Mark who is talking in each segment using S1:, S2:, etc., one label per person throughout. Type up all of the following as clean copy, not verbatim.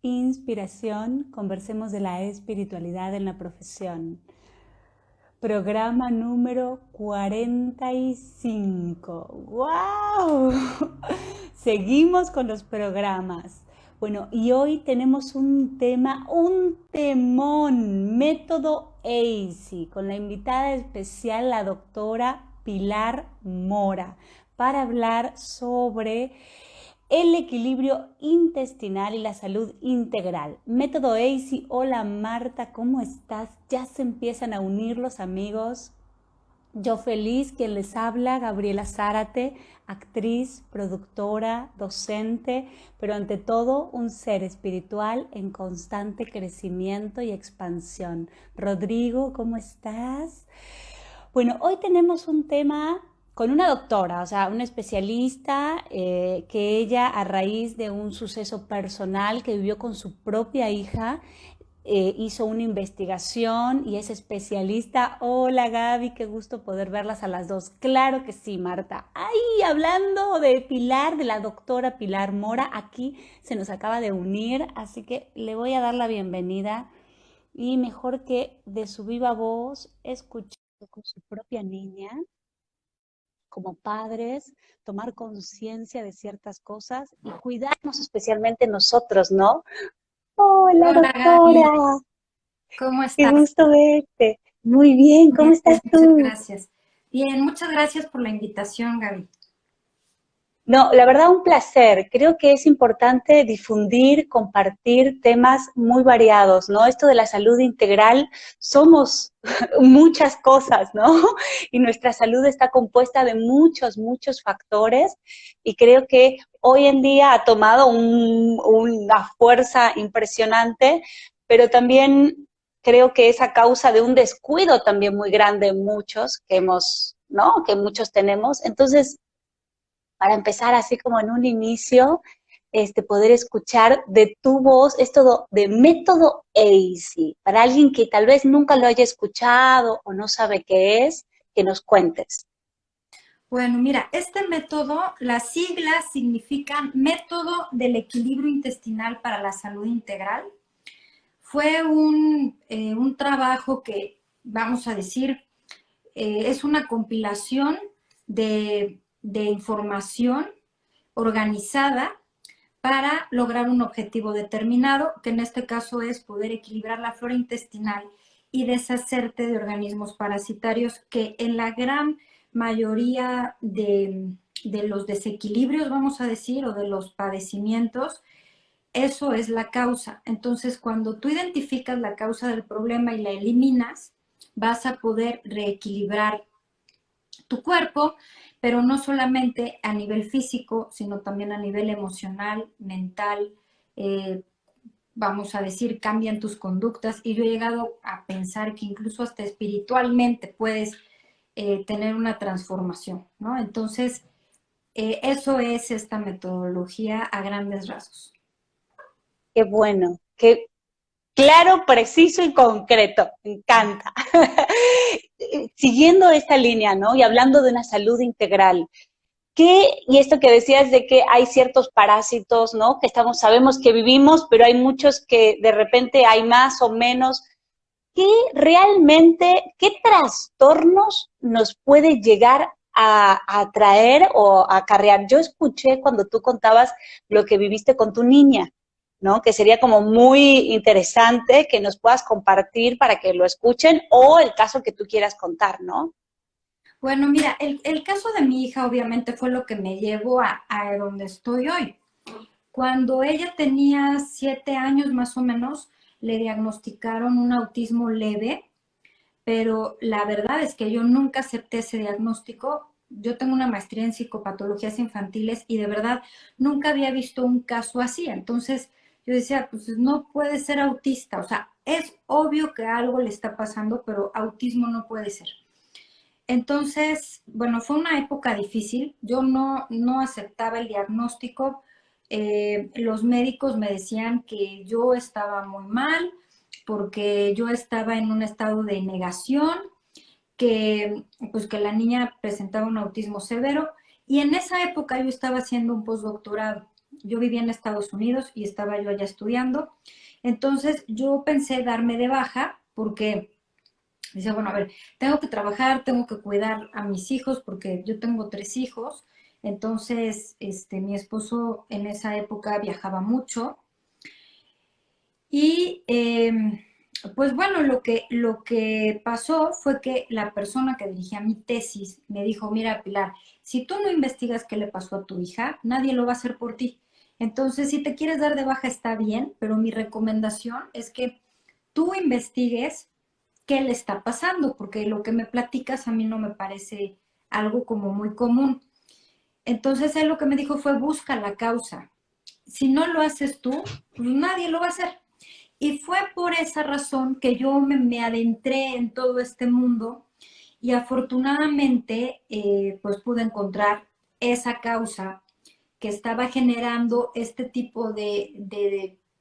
S1: Inspiración, conversemos de la espiritualidad en la profesión. Programa número 45. ¡Wow! Seguimos con los programas. Bueno, y hoy tenemos un tema, un temón, método ACE, con la invitada especial, la doctora Pilar Mora, para hablar sobre el equilibrio intestinal y la salud integral. Método ACE. Hola Marta, ¿cómo estás? Ya se empiezan a unir los amigos. Yo feliz, quien les habla, Gabriela Zárate, actriz, productora, docente, pero ante todo un ser espiritual en constante crecimiento y expansión. Rodrigo, ¿cómo estás? Bueno, hoy tenemos un tema con una doctora, o sea, una especialista que ella a raíz de un suceso personal que vivió con su propia hija, hizo una investigación y es especialista. Hola Gaby, qué gusto poder verlas a las dos. Claro que sí, Marta. Ay, hablando de Pilar, de la doctora Pilar Mora, aquí se nos acaba de unir, así que le voy a dar la bienvenida y mejor que de su viva voz, escuchando con su propia niña, como padres, tomar conciencia de ciertas cosas y cuidarnos especialmente nosotros, ¿no? Hola,
S2: Hola Gaby,
S1: doctora.
S2: ¿cómo
S1: Qué
S2: estás?
S1: gusto verte. Muy bien, ¿cómo
S2: Bien,
S1: estás
S2: muchas
S1: tú?
S2: gracias. Bien, muchas gracias por la invitación, Gaby.
S1: No, la verdad un placer. Creo que es importante difundir, compartir temas muy variados, ¿no? Esto de la salud integral, somos muchas cosas, ¿no? Y nuestra salud está compuesta de muchos factores y creo que hoy en día ha tomado una fuerza impresionante, pero también creo que es a causa de un descuido también muy grande en muchos que hemos, ¿no? Que muchos tenemos. Entonces, para empezar así como en un inicio, poder escuchar de tu voz esto de método ACE, para alguien que tal vez nunca lo haya escuchado o no sabe qué es, que nos cuentes.
S2: Bueno, mira, este método, las siglas significan Método del Equilibrio Intestinal para la Salud Integral. Fue un trabajo que, vamos a decir, es una compilación de información organizada para lograr un objetivo determinado, que en este caso es poder equilibrar la flora intestinal y deshacerte de organismos parasitarios que en la gran mayoría de los desequilibrios, vamos a decir, o de los padecimientos, eso es la causa. Entonces, cuando tú identificas la causa del problema y la eliminas, vas a poder reequilibrar tu cuerpo, pero no solamente a nivel físico, sino también a nivel emocional, mental, eh, vamos a decir, cambian tus conductas. Y yo he llegado a pensar que incluso hasta espiritualmente puedes tener una transformación, ¿no? Entonces, eso es esta metodología a grandes rasgos.
S1: Qué bueno, qué claro, preciso y concreto. Me encanta. Siguiendo esta línea, ¿no? Y hablando de una salud integral, y esto que decías de que hay ciertos parásitos, ¿no? Que sabemos que vivimos, pero hay muchos que de repente hay más o menos. ¿Qué realmente, qué trastornos nos puede llegar a traer o a acarrear? Yo escuché cuando tú contabas lo que viviste con tu niña, ¿no? Que sería como muy interesante que nos puedas compartir para que lo escuchen o el caso que tú quieras contar, ¿no?
S2: Bueno, mira, el caso de mi hija obviamente fue lo que me llevó a donde estoy hoy. Cuando ella tenía 7 años más o menos, le diagnosticaron un autismo leve, pero la verdad es que yo nunca acepté ese diagnóstico. Yo tengo una maestría en psicopatologías infantiles y de verdad nunca había visto un caso así. Entonces yo decía, pues no puede ser autista, o sea, es obvio que algo le está pasando, pero autismo no puede ser. Entonces, bueno, fue una época difícil. Yo no aceptaba el diagnóstico. Los médicos me decían que yo estaba muy mal porque yo estaba en un estado de negación, que pues que la niña presentaba un autismo severo y en esa época yo estaba haciendo un postdoctorado. Yo vivía en Estados Unidos y estaba yo allá estudiando. Entonces yo pensé darme de baja porque dice, bueno, a ver, tengo que trabajar, tengo que cuidar a mis hijos porque yo tengo 3 hijos. Entonces, mi esposo en esa época viajaba mucho y pues bueno, lo que pasó fue que la persona que dirigía mi tesis me dijo, mira, Pilar, si tú no investigas qué le pasó a tu hija, nadie lo va a hacer por ti. Entonces, si te quieres dar de baja está bien, pero mi recomendación es que tú investigues qué le está pasando, porque lo que me platicas a mí no me parece algo como muy común. Entonces, él lo que me dijo fue, busca la causa. Si no lo haces tú, pues nadie lo va a hacer. Y fue por esa razón que yo me adentré en todo este mundo y afortunadamente pues pude encontrar esa causa que estaba generando este tipo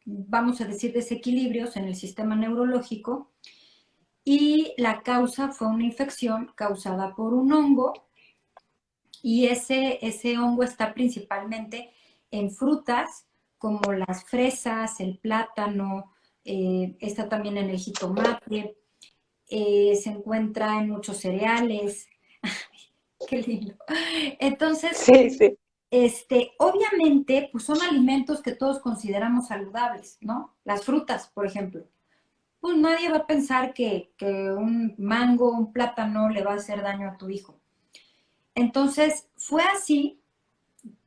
S2: vamos a decir, desequilibrios en el sistema neurológico y la causa fue una infección causada por un hongo y ese hongo está principalmente en frutas como las fresas, el plátano, está también en el jitomate, se encuentra en muchos cereales. Qué lindo. Entonces,
S1: Sí, sí.
S2: obviamente, pues son alimentos que todos consideramos saludables, ¿no? Las frutas, por ejemplo. Pues nadie va a pensar que un mango, un plátano le va a hacer daño a tu hijo. Entonces, fue así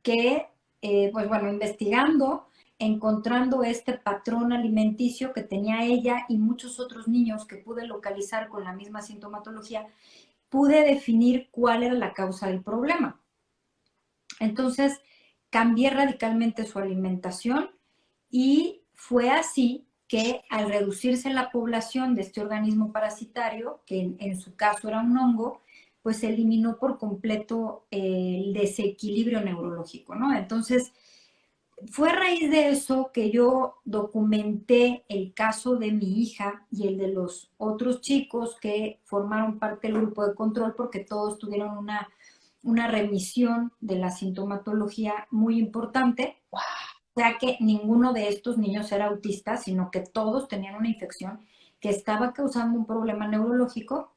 S2: que, pues bueno, investigando, encontrando este patrón alimenticio que tenía ella y muchos otros niños que pude localizar con la misma sintomatología, pude definir cuál era la causa del problema. Entonces, cambié radicalmente su alimentación y fue así que al reducirse la población de este organismo parasitario, que en su caso era un hongo, pues se eliminó por completo el desequilibrio neurológico, ¿no? Entonces, fue a raíz de eso que yo documenté el caso de mi hija y el de los otros chicos que formaron parte del grupo de control porque todos tuvieron una remisión de la sintomatología muy importante, o sea que ninguno de estos niños era autista, sino que todos tenían una infección que estaba causando un problema neurológico.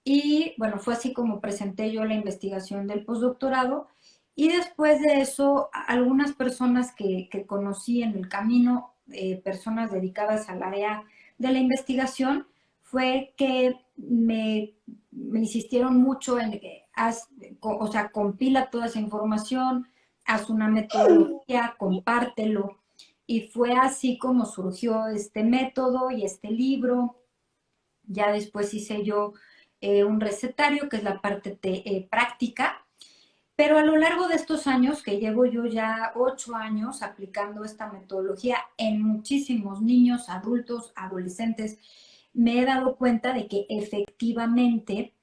S2: Y bueno, fue así como presenté yo la investigación del postdoctorado. Y después de eso, algunas personas que conocí en el camino, personas dedicadas al área de la investigación, fue que me insistieron mucho en que o sea, compila toda esa información, haz una metodología, compártelo. Y fue así como surgió este método y este libro. Ya después hice yo un recetario, que es la parte práctica, pero a lo largo de estos años, que llevo yo ya 8 años aplicando esta metodología en muchísimos niños, adultos, adolescentes, me he dado cuenta de que efectivamente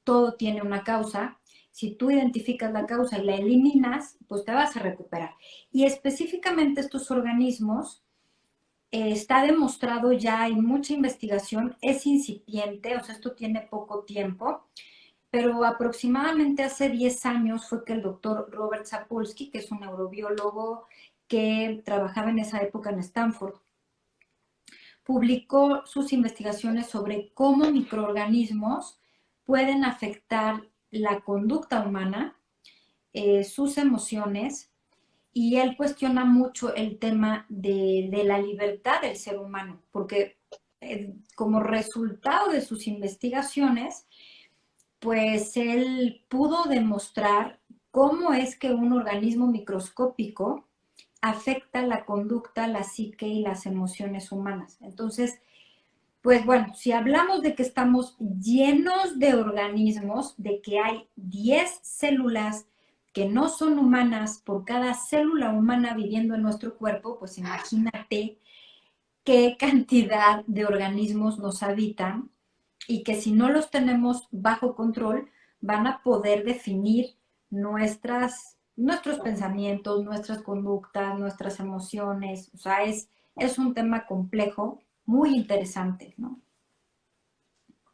S2: todo tiene una causa. Si tú identificas la causa y la eliminas, pues te vas a recuperar. Y específicamente estos organismos está demostrado ya, hay mucha investigación, es incipiente, o sea, esto tiene poco tiempo, pero aproximadamente hace 10 años fue que el doctor Robert Sapolsky, que es un neurobiólogo que trabajaba en esa época en Stanford, publicó sus investigaciones sobre cómo microorganismos pueden afectar la conducta humana, sus emociones, y él cuestiona mucho el tema de la libertad del ser humano, porque como resultado de sus investigaciones, pues él pudo demostrar cómo es que un organismo microscópico afecta la conducta, la psique y las emociones humanas. Entonces, pues bueno, si hablamos de que estamos llenos de organismos, de que hay 10 células que no son humanas por cada célula humana viviendo en nuestro cuerpo, pues imagínate qué cantidad de organismos nos habitan y que si no los tenemos bajo control, van a poder definir nuestros pensamientos, nuestras conductas, nuestras emociones. O sea, es un tema complejo, muy interesante, ¿no?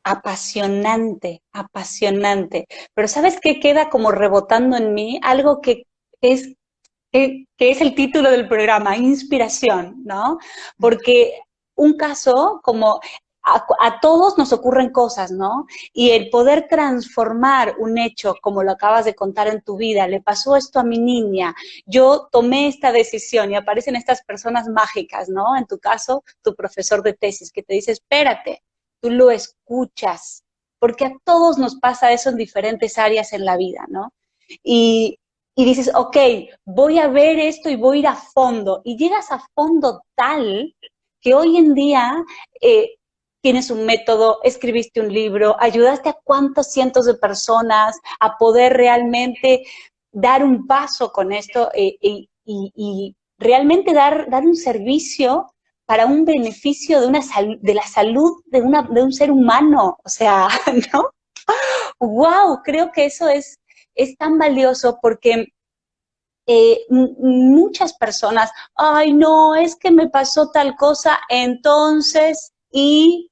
S1: Apasionante, apasionante. Pero ¿sabes qué queda como rebotando en mí? Algo que es que es el título del programa, inspiración, ¿no? Porque un caso como a todos nos ocurren cosas, ¿no? Y el poder transformar un hecho, como lo acabas de contar en tu vida, le pasó esto a mi niña, yo tomé esta decisión y aparecen estas personas mágicas, ¿no? En tu caso, tu profesor de tesis que te dice, espérate, tú lo escuchas, porque a todos nos pasa eso en diferentes áreas en la vida, ¿no? Y, y dices, ok, voy a ver esto y voy a ir a fondo. Y llegas a fondo tal que hoy en día tienes un método, escribiste un libro, ayudaste a cuántos cientos de personas a poder realmente dar un paso con esto y realmente dar un servicio para un beneficio de, de la salud de un ser humano. O sea, ¿no? Wow, creo que eso es tan valioso porque muchas personas, ay, no, es que me pasó tal cosa, entonces, y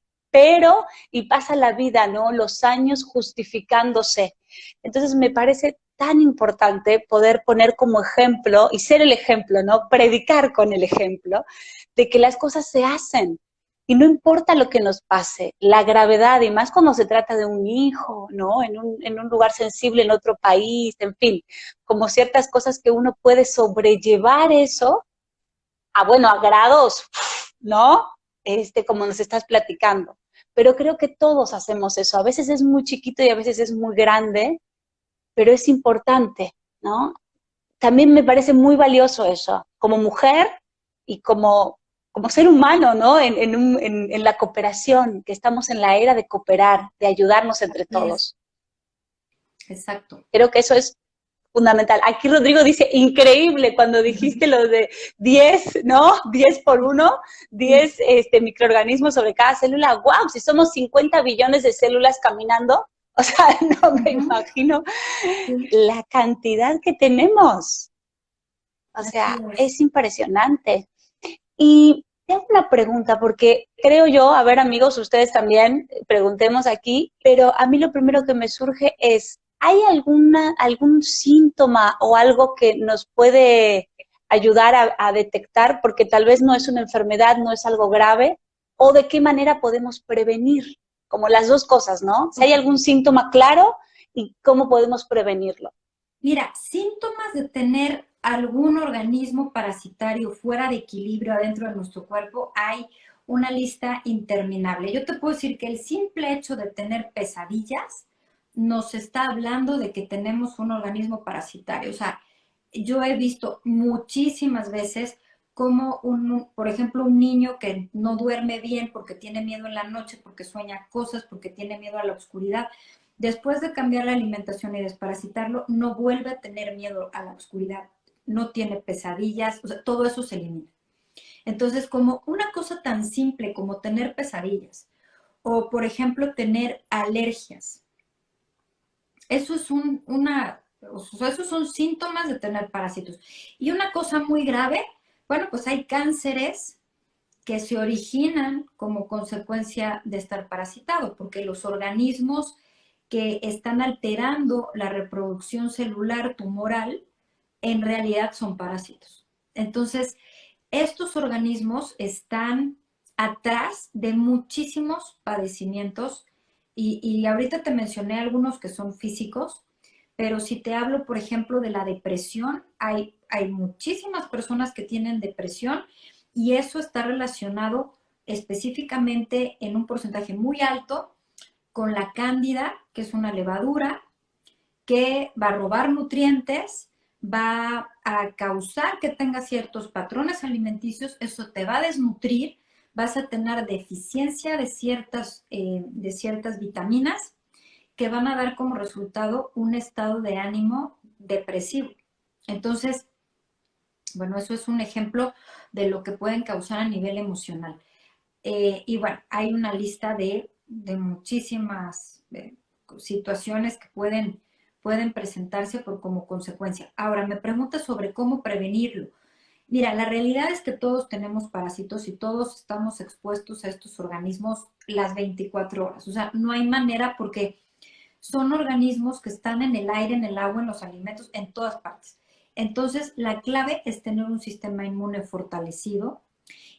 S1: pasa la vida, ¿no? Los años justificándose. Entonces me parece tan importante poder poner como ejemplo y ser el ejemplo, ¿no? Predicar con el ejemplo de que las cosas se hacen. Y no importa lo que nos pase, la gravedad, y más cuando se trata de un hijo, ¿no? En un lugar sensible, en otro país, en fin, como ciertas cosas que uno puede sobrellevar eso a, bueno, a grados, ¿no? Como nos estás platicando. Pero creo que todos hacemos eso. A veces es muy chiquito y a veces es muy grande, pero es importante, ¿no? También me parece muy valioso eso, como mujer y como ser humano, ¿no? En la cooperación, que estamos en la era de cooperar, de ayudarnos entre
S2: Así es,
S1: todos.
S2: exacto.
S1: Creo que eso es fundamental. Aquí Rodrigo dice, increíble, cuando dijiste lo de 10, ¿no? 10 por 1,
S2: Sí,
S1: 10 microorganismos sobre cada célula. ¡Wow! Si somos 50 billones de células caminando, o sea, no me
S2: ujú,
S1: imagino
S2: sí,
S1: la cantidad que tenemos. O
S2: así
S1: sea,
S2: es.
S1: es impresionante. Y tengo una pregunta, porque creo yo, a ver amigos, ustedes también, preguntemos aquí, pero a mí lo primero que me surge es, ¿hay algún síntoma o algo que nos puede ayudar a detectar? Porque tal vez no es una enfermedad, no es algo grave, o de qué manera podemos prevenir, como las dos cosas, ¿no? Si hay
S2: Ok.
S1: algún síntoma claro y cómo podemos prevenirlo.
S2: Mira, síntomas de tener algún organismo parasitario fuera de equilibrio adentro de nuestro cuerpo, hay una lista interminable. Yo te puedo decir que el simple hecho de tener pesadillas nos está hablando de que tenemos un organismo parasitario. O sea, yo he visto muchísimas veces como por ejemplo, un niño que no duerme bien porque tiene miedo en la noche, porque sueña cosas, porque tiene miedo a la oscuridad. Después de cambiar la alimentación y desparasitarlo, no vuelve a tener miedo a la oscuridad, no tiene pesadillas, o sea, todo eso se elimina. Entonces, como una cosa tan simple como tener pesadillas o, por ejemplo, tener alergias, eso es o sea, esos son síntomas de tener parásitos. Y una cosa muy grave, bueno, pues hay cánceres que se originan como consecuencia de estar parasitado, porque los organismos que están alterando la reproducción celular tumoral en realidad son parásitos. Entonces, estos organismos están atrás de muchísimos padecimientos y ahorita te mencioné algunos que son físicos, pero si te hablo, por ejemplo, de la depresión, hay muchísimas personas que tienen depresión y eso está relacionado específicamente en un porcentaje muy alto con la cándida, que es una levadura que va a robar nutrientes, va a causar que tengas ciertos patrones alimenticios, eso te va a desnutrir, vas a tener deficiencia de ciertas vitaminas que van a dar como resultado un estado de ánimo depresivo. Entonces, bueno, eso es un ejemplo de lo que pueden causar a nivel emocional. Y bueno, hay una lista de muchísimas situaciones que pueden presentarse por como consecuencia. Ahora, me pregunta sobre cómo prevenirlo. Mira, la realidad es que todos tenemos parásitos y todos estamos expuestos a estos organismos las 24 horas. O sea, no hay manera porque son organismos que están en el aire, en el agua, en los alimentos, en todas partes. Entonces, la clave es tener un sistema inmune fortalecido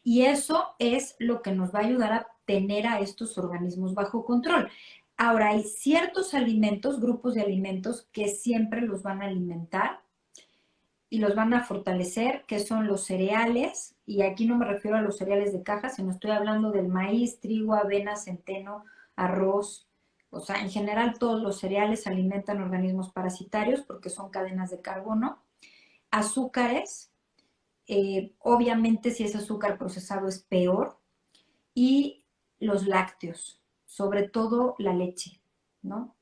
S2: y eso es lo que nos va a ayudar a tener a estos organismos bajo control. Ahora, hay ciertos alimentos, grupos de alimentos que siempre los van a alimentar y los van a fortalecer, que son los cereales, y aquí no me refiero a los cereales de caja, sino estoy hablando del maíz, trigo, avena, centeno, arroz, o sea, en general todos los cereales alimentan organismos parasitarios porque son cadenas de carbono, azúcares, obviamente si es azúcar procesado es peor, y los lácteos, sobre todo la leche, ¿no?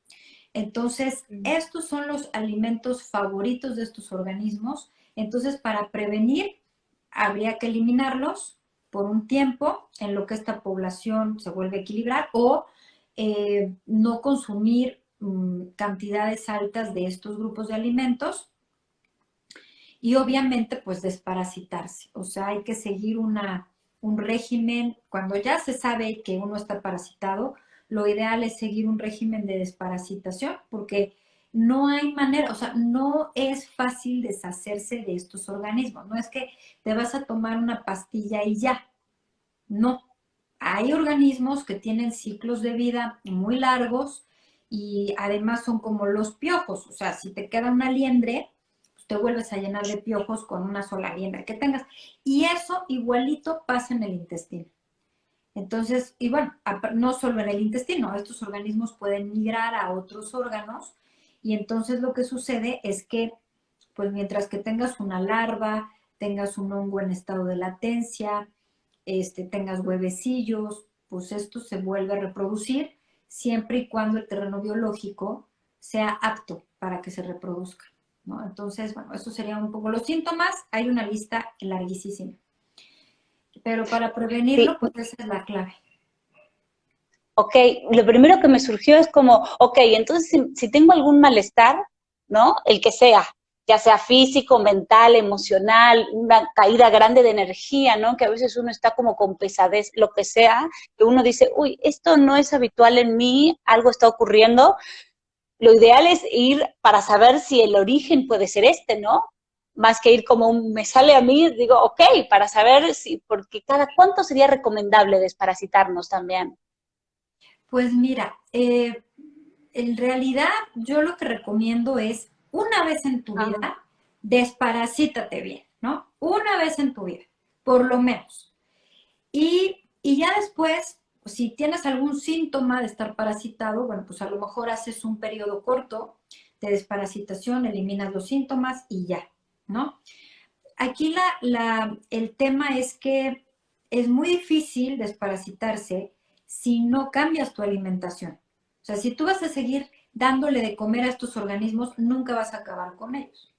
S2: Entonces, estos son los alimentos favoritos de estos organismos. Entonces, para prevenir, habría que eliminarlos por un tiempo en lo que esta población se vuelve a equilibrar o no consumir cantidades altas de estos grupos de alimentos y obviamente pues desparasitarse. O sea, hay que seguir un régimen, cuando ya se sabe que uno está parasitado, lo ideal es seguir un régimen de desparasitación porque no hay manera, o sea, no es fácil deshacerse de estos organismos. No es que te vas a tomar una pastilla y ya. No. Hay organismos que tienen ciclos de vida muy largos y además son como los piojos. O sea, si te queda una liendre, pues te vuelves a llenar de piojos con una sola liendre que tengas. Y eso igualito pasa en el intestino. Entonces, y bueno, no solo en el intestino, estos organismos pueden migrar a otros órganos y entonces lo que sucede es que, pues mientras que tengas una larva, tengas un hongo en estado de latencia, tengas huevecillos, pues esto se vuelve a reproducir siempre y cuando el terreno biológico sea apto para que se reproduzca, ¿no? Entonces, bueno, eso serían un poco los síntomas. Hay una lista larguísima. Pero para prevenirlo,
S1: Sí,
S2: pues esa es la clave.
S1: ok, lo primero que me surgió es como, ok, entonces si tengo algún malestar, ¿no? El que sea, ya sea físico, mental, emocional, una caída grande de energía, ¿no? Que a veces uno está como con pesadez, lo que sea, que uno dice, uy, esto no es habitual en mí, algo está ocurriendo. Lo ideal es ir para saber si el origen puede ser este, ¿no? Más que ir como me sale a mí, digo, ok, para saber si, porque cada cuánto sería recomendable desparasitarnos también.
S2: Pues mira, en realidad yo lo que recomiendo es una vez en tu vida,
S1: Ah,
S2: desparasítate bien, ¿no? Una vez en tu vida, por lo menos. Y ya después, si tienes algún síntoma de estar parasitado, bueno, pues a lo mejor haces un periodo corto de desparasitación, eliminas los síntomas y ya, ¿no? Aquí el tema es que es muy difícil desparasitarse si no cambias tu alimentación. O sea, si tú vas a seguir dándole de comer a estos organismos, nunca vas a acabar con ellos.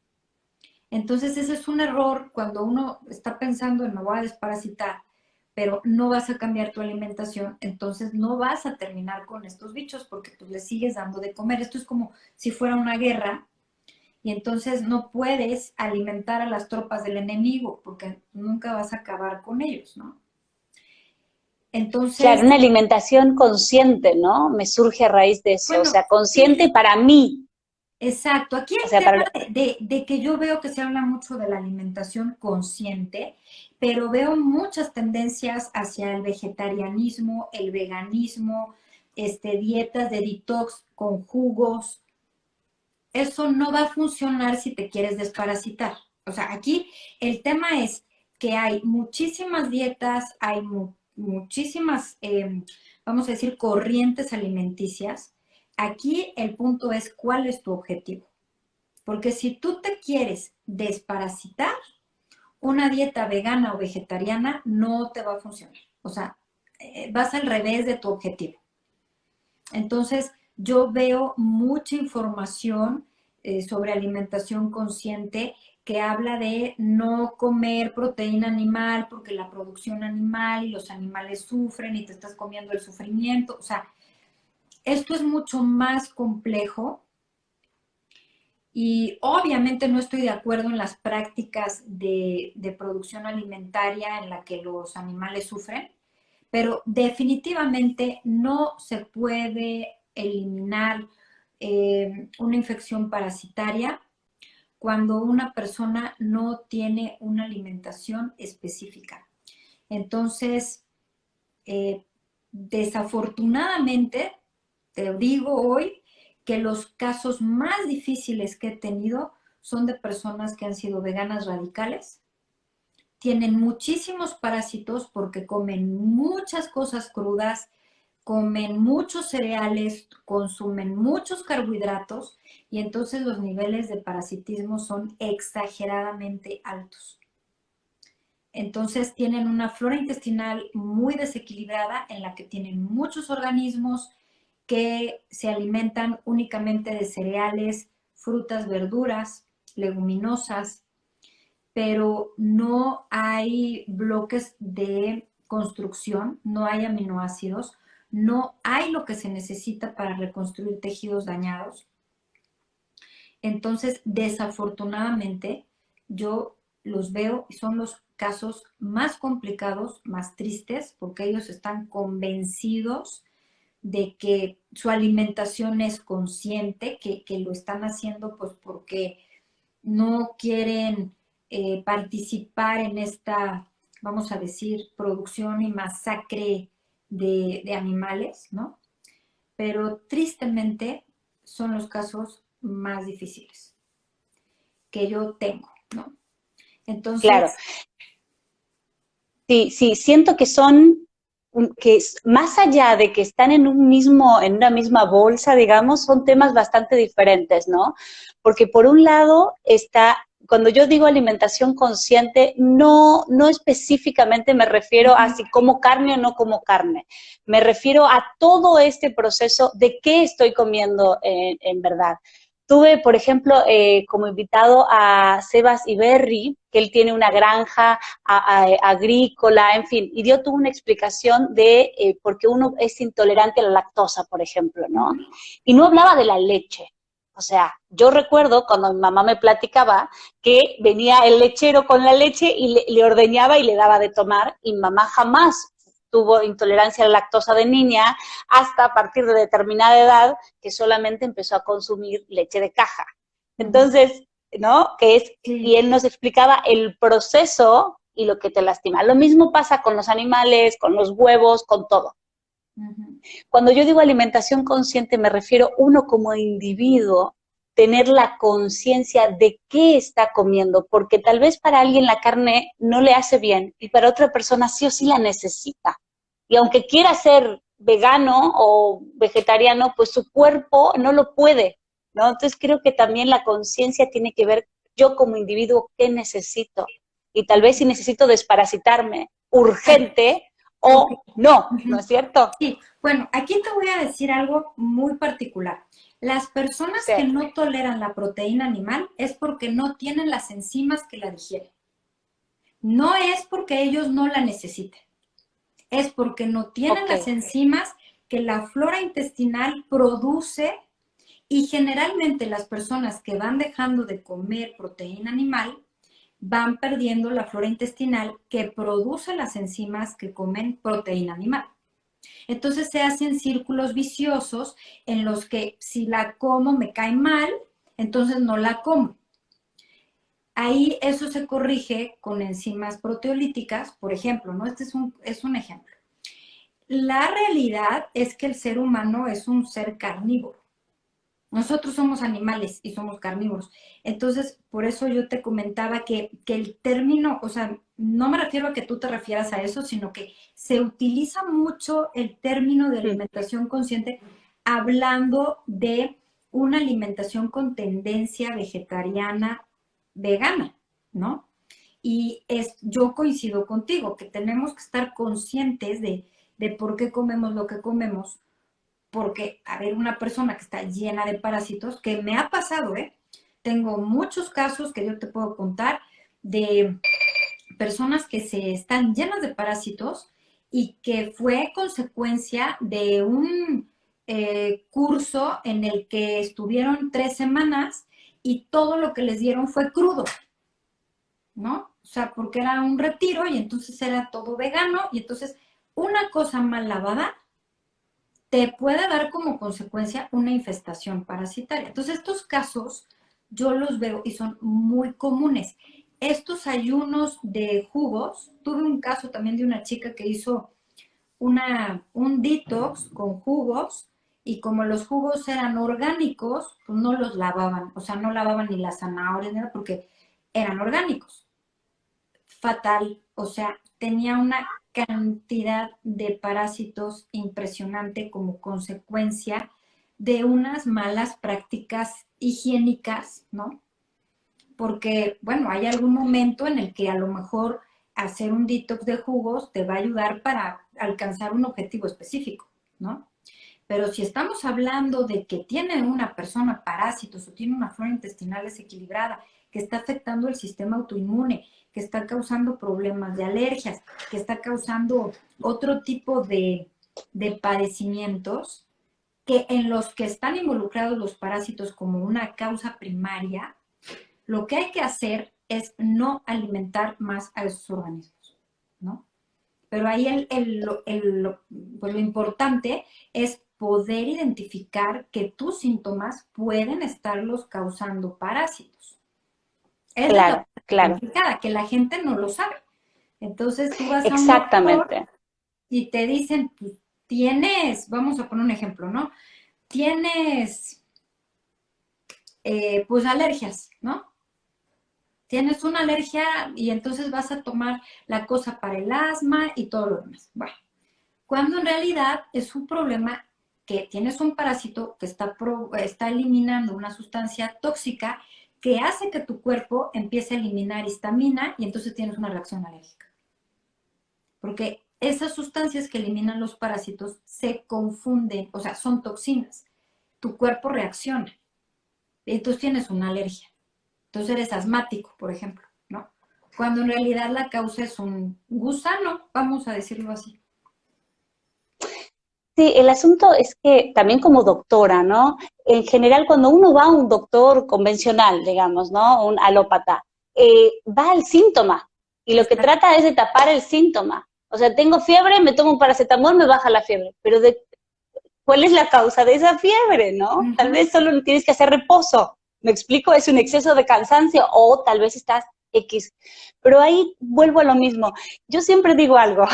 S2: Entonces, ese es un error cuando uno está pensando en me voy a desparasitar, pero no vas a cambiar tu alimentación, entonces no vas a terminar con estos bichos porque tú les sigues dando de comer. Esto es como si fuera una guerra y entonces no puedes alimentar a las tropas del enemigo porque nunca vas a acabar con ellos, ¿no?
S1: claro,
S2: Entonces,
S1: una alimentación consciente, ¿no? Me surge a raíz de eso, o
S2: bueno,
S1: sea, consciente
S2: sí,
S1: para mí,
S2: exacto. Aquí
S1: o
S2: el
S1: sea,
S2: tema
S1: para...
S2: de que yo veo que se habla mucho de la alimentación consciente, pero veo muchas tendencias hacia el vegetarianismo, el veganismo, dietas de detox con jugos. Eso no va a funcionar si te quieres desparasitar. O sea, aquí el tema es que hay muchísimas dietas, hay muchísimas, vamos a decir, corrientes alimenticias. Aquí el punto es cuál es tu objetivo. Porque si tú te quieres desparasitar, una dieta vegana o vegetariana no te va a funcionar. O sea, vas al revés de tu objetivo. Entonces, yo veo mucha información sobre alimentación consciente que habla de no comer proteína animal porque la producción animal y los animales sufren y te estás comiendo el sufrimiento. O sea, esto es mucho más complejo y obviamente no estoy de acuerdo en las prácticas de producción alimentaria en la que los animales sufren, pero definitivamente no se puede eliminar una infección parasitaria cuando una persona no tiene una alimentación específica. Entonces, desafortunadamente, te digo hoy que los casos más difíciles que he tenido son de personas que han sido veganas radicales, tienen muchísimos parásitos porque comen muchas cosas crudas, comen muchos cereales, consumen muchos carbohidratos y entonces los niveles de parasitismo son exageradamente altos. Entonces tienen una flora intestinal muy desequilibrada en la que tienen muchos organismos que se alimentan únicamente de cereales, frutas, verduras, leguminosas, pero no hay bloques de construcción, no hay aminoácidos, no hay lo que se necesita para reconstruir tejidos dañados. Entonces, desafortunadamente, yo los veo y son los casos más complicados, más tristes, porque ellos están convencidos de que su alimentación es consciente, que lo están haciendo pues porque no quieren participar en esta, vamos a decir, producción y masacre de animales, ¿no? Pero tristemente son los casos más difíciles que yo tengo, ¿no?
S1: Claro,
S2: Entonces,
S1: sí, sí, siento que son, más allá de que están en en una misma bolsa, digamos, son temas bastante diferentes, ¿no? Porque por un lado está, cuando yo digo alimentación consciente, no específicamente me refiero a si como carne o no como carne, me refiero a todo este proceso de qué estoy comiendo en verdad. Tuve, por ejemplo, como invitado a Sebas Iberri, que él tiene una granja agrícola, en fin, y dio toda una explicación de por qué uno es intolerante a la lactosa, por ejemplo, ¿no? Y no hablaba de la leche. O sea, yo recuerdo cuando mi mamá me platicaba que venía el lechero con la leche y le ordeñaba y le daba de tomar, y mamá jamás tuvo intolerancia a la lactosa de niña hasta a partir de determinada edad que solamente empezó a consumir leche de caja. Entonces, ¿no? Y
S2: sí,
S1: él nos explicaba el proceso y lo que te lastima. Lo mismo pasa con los animales, con los huevos, con todo. Cuando yo digo alimentación consciente me refiero uno como individuo tener la conciencia de qué está comiendo, porque tal vez para alguien la carne no le hace bien y para otra persona sí o sí la necesita. Y aunque quiera ser vegano o vegetariano, pues su cuerpo no lo puede, ¿no? Entonces creo que también la conciencia tiene que ver yo como individuo qué necesito. Y tal vez si necesito desparasitarme urgente
S2: ok.
S1: o no, ¿no es cierto?
S2: Sí, bueno, aquí te voy a decir algo muy particular. Las personas
S1: Sí.
S2: que no toleran la proteína animal es porque no tienen las enzimas que la digieren. No es porque ellos no la necesiten, es porque no tienen
S1: Ok.
S2: las enzimas que la flora intestinal produce y generalmente las personas que van dejando de comer proteína animal van perdiendo la flora intestinal que produce las enzimas que comen proteína animal. Entonces se hacen círculos viciosos en los que si la como me cae mal, entonces no la como. Ahí eso se corrige con enzimas proteolíticas, por ejemplo, ¿no? Este es un ejemplo. La realidad es que el ser humano es un ser carnívoro. Nosotros somos animales y somos carnívoros. Entonces, por eso yo te comentaba que el término, o sea, no me refiero a que tú te refieras a eso, sino que se utiliza mucho el término de alimentación consciente hablando de una alimentación con tendencia vegetariana, vegana, ¿no? Yo coincido contigo, que tenemos que estar conscientes de por qué comemos lo que comemos, porque, a ver, una persona que está llena de parásitos, que me ha pasado, ¿eh? Tengo muchos casos que yo te puedo contar de personas que se están llenas de parásitos y que fue consecuencia de un curso en el que estuvieron 3 semanas y todo lo que les dieron fue crudo, ¿no? O sea, porque era un retiro y entonces era todo vegano y entonces una cosa mal lavada te puede dar como consecuencia una infestación parasitaria. Entonces, estos casos yo los veo y son muy comunes. Estos ayunos de jugos, tuve un caso también de una chica que hizo un detox con jugos y como los jugos eran orgánicos, pues no los lavaban, o sea, no lavaban ni las zanahorias, nada, porque eran orgánicos. Fatal, o sea, tenía una cantidad de parásitos impresionante como consecuencia de unas malas prácticas higiénicas, ¿no? Porque, bueno, hay algún momento en el que a lo mejor hacer un detox de jugos te va a ayudar para alcanzar un objetivo específico, ¿no? Pero si estamos hablando de que tiene una persona parásitos o tiene una flora intestinal desequilibrada, que está afectando el sistema autoinmune, que está causando problemas de alergias, que está causando otro tipo de padecimientos, que en los que están involucrados los parásitos como una causa primaria, lo que hay que hacer es no alimentar más a esos organismos, ¿no? Pero ahí pues lo importante es poder identificar que tus síntomas pueden estarlos causando parásitos. Esa es la
S1: Claro,
S2: parte
S1: claro,
S2: complicada, que la gente no lo sabe. Entonces tú vas a un doctor
S1: exactamente.
S2: y te dicen, pues, tienes, vamos a poner un ejemplo, ¿no? Tienes, pues, alergias, ¿no? Tienes una alergia y entonces vas a tomar la cosa para el asma y todo lo demás. Bueno, cuando en realidad es un problema que tienes un parásito que está eliminando una sustancia tóxica que hace que tu cuerpo empiece a eliminar histamina y entonces tienes una reacción alérgica. Porque esas sustancias que eliminan los parásitos se confunden, o sea, son toxinas. Tu cuerpo reacciona y entonces tienes una alergia. Entonces eres asmático, por ejemplo, ¿no? Cuando en realidad la causa es un gusano, vamos a decirlo así.
S1: Sí, el asunto es que también como doctora, ¿no? En general, cuando uno va a un doctor convencional, digamos, ¿no? Un alópata, va al síntoma y lo que
S2: Exacto.
S1: trata es de tapar el síntoma. O sea, tengo fiebre, me tomo un paracetamol, me baja la fiebre, pero ¿cuál es la causa de esa fiebre, no? Tal
S2: Uh-huh.
S1: vez solo tienes que hacer reposo. ¿Me explico? Es un exceso de cansancio o tal vez estás X. Pero ahí vuelvo a lo mismo. Yo siempre digo algo.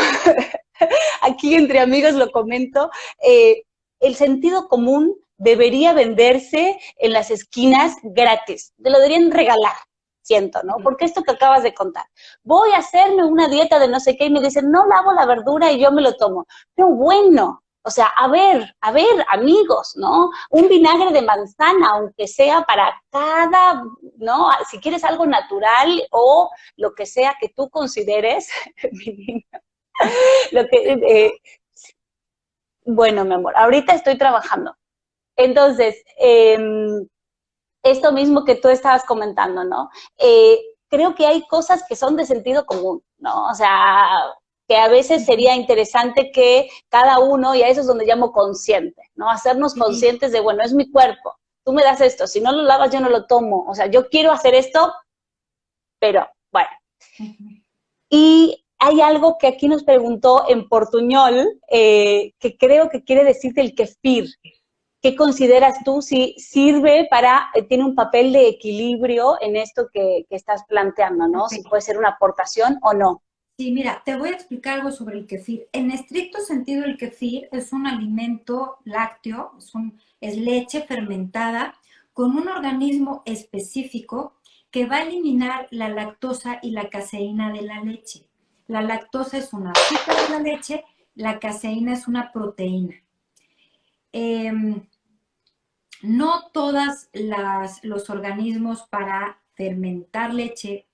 S1: Aquí entre amigos lo comento, el sentido común debería venderse en las esquinas gratis, te lo deberían regalar, siento, ¿no? Porque esto que acabas de contar, voy a hacerme una dieta de no sé qué y me dicen, no lavo la verdura y yo me lo tomo. No, bueno, o sea, a ver, amigos, ¿no? Un vinagre de manzana, aunque sea para cada, ¿no? Si quieres algo natural o lo que sea que tú consideres, lo que, bueno, mi amor, ahorita estoy trabajando. Entonces, esto mismo que tú estabas comentando, ¿no? Creo que hay cosas que son de sentido común, ¿no? O sea, que a veces sería interesante que cada uno, y a eso es donde llamo consciente, ¿no? Hacernos
S2: Sí.
S1: conscientes de, bueno, es mi cuerpo, tú me das esto, si no lo lavas yo no lo tomo, o sea, yo quiero hacer esto, pero bueno.
S2: Uh-huh.
S1: Y hay algo que aquí nos preguntó en portuñol, que creo que quiere decir el kefir. ¿Qué consideras tú si sirve para, tiene un papel de equilibrio en esto que estás planteando, ¿no? Si
S2: Okay.
S1: puede ser una aportación o no.
S2: Sí, mira, te voy a explicar algo sobre el kefir. En estricto sentido, el kefir es un alimento lácteo, es leche fermentada con un organismo específico que va a eliminar la lactosa y la caseína de la leche. La lactosa es un azúcar de la leche, la caseína es una proteína. Eh, no todos los organismos para fermentar leche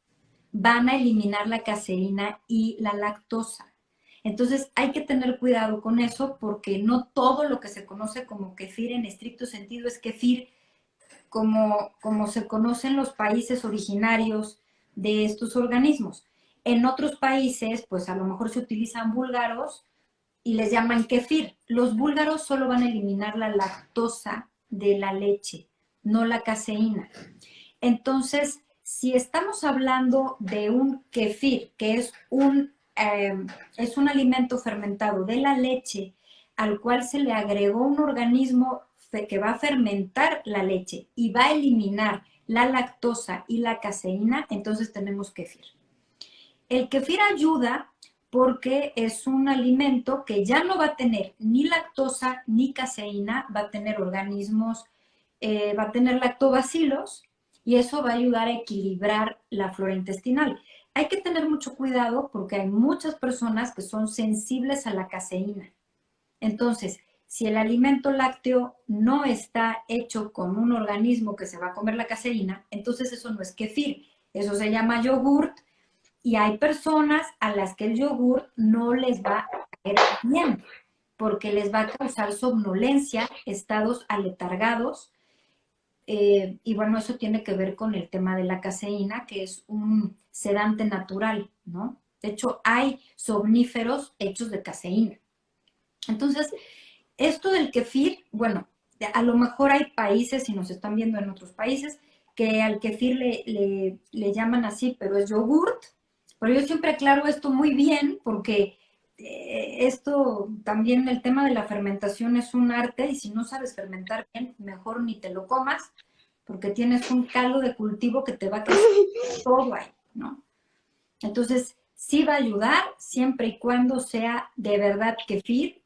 S2: van a eliminar la caseína y la lactosa. Entonces hay que tener cuidado con eso porque no todo lo que se conoce como kefir en estricto sentido es kefir como se conoce en los países originarios de estos organismos. En otros países, pues a lo mejor se utilizan búlgaros y les llaman kefir. Los búlgaros solo van a eliminar la lactosa de la leche, no la caseína. Entonces, si estamos hablando de un kefir, que es un alimento fermentado de la leche al cual se le agregó un organismo que va a fermentar la leche y va a eliminar la lactosa y la caseína, entonces tenemos kéfir. El kéfir ayuda porque es un alimento que ya no va a tener ni lactosa ni caseína, va a tener organismos, va a tener lactobacilos y eso va a ayudar a equilibrar la flora intestinal. Hay que tener mucho cuidado porque hay muchas personas que son sensibles a la caseína. Entonces, si el alimento lácteo no está hecho con un organismo que se va a comer la caseína, entonces eso no es kéfir, eso se llama yogurt y hay personas a las que el yogurt no les va a caer bien porque les va a causar somnolencia, estados aletargados, y bueno, eso tiene que ver con el tema de la caseína, que es un sedante natural, ¿no? De hecho, hay somníferos hechos de caseína. Entonces, esto del kéfir, bueno, a lo mejor hay países, si nos están viendo en otros países, que al kéfir le llaman así, pero es yogurt. Pero yo siempre aclaro esto muy bien porque esto también, el tema de la fermentación es un arte y si no sabes fermentar bien, mejor ni te lo comas porque tienes un caldo de cultivo que te va a crecer todo ahí, ¿no? Entonces, sí va a ayudar siempre y cuando sea de verdad kéfir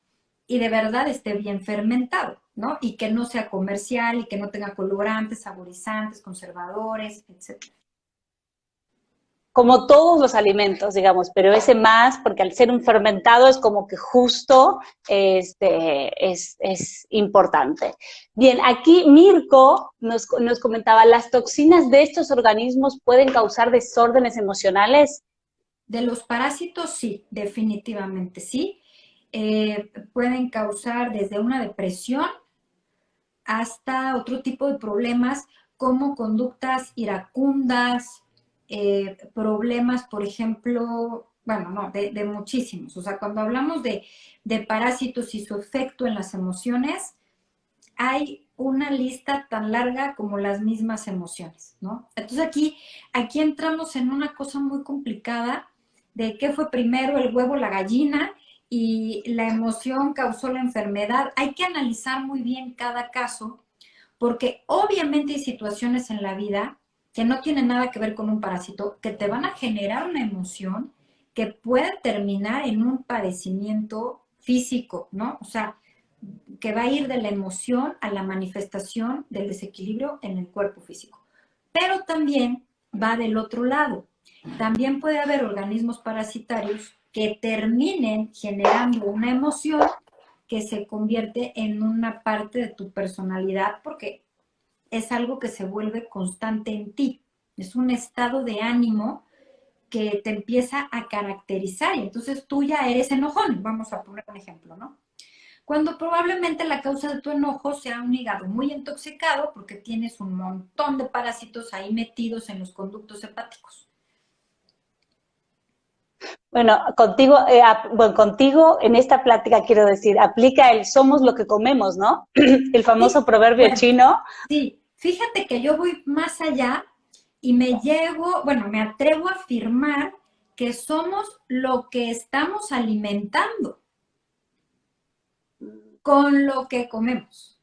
S2: y de verdad esté bien fermentado, ¿no? Y que no sea comercial y que no tenga colorantes, saborizantes, conservadores, etc.
S1: Como todos los alimentos, digamos, pero ese más, porque al ser un fermentado es como que justo es importante. Bien, aquí Mirko nos comentaba, ¿las toxinas de estos organismos pueden causar desórdenes emocionales?
S2: De los parásitos, sí, definitivamente sí. Pueden causar desde una depresión hasta otro tipo de problemas como conductas iracundas, problemas, por ejemplo, bueno, no, de muchísimos. O sea, cuando hablamos de parásitos y su efecto en las emociones, hay una lista tan larga como las mismas emociones, ¿no? Entonces aquí entramos en una cosa muy complicada de qué fue primero el huevo o la gallina y la emoción causó la enfermedad. Hay que analizar muy bien cada caso porque obviamente hay situaciones en la vida que no tienen nada que ver con un parásito, que te van a generar una emoción que puede terminar en un padecimiento físico, ¿no? O sea, que va a ir de la emoción a la manifestación del desequilibrio en el cuerpo físico. Pero también va del otro lado. También puede haber organismos parasitarios que terminen generando una emoción que se convierte en una parte de tu personalidad porque es algo que se vuelve constante en ti. Es un estado de ánimo que te empieza a caracterizar y entonces tú ya eres enojón. Vamos a poner un ejemplo, ¿no? Cuando probablemente la causa de tu enojo sea un hígado muy intoxicado porque tienes un montón de parásitos ahí metidos en los conductos hepáticos.
S1: Bueno, contigo en esta plática quiero decir, aplica el somos lo que comemos, ¿no? El
S2: Sí,
S1: famoso proverbio
S2: bueno,
S1: chino.
S2: sí, fíjate que yo voy más allá y me atrevo a afirmar que somos lo que estamos alimentando con lo que comemos.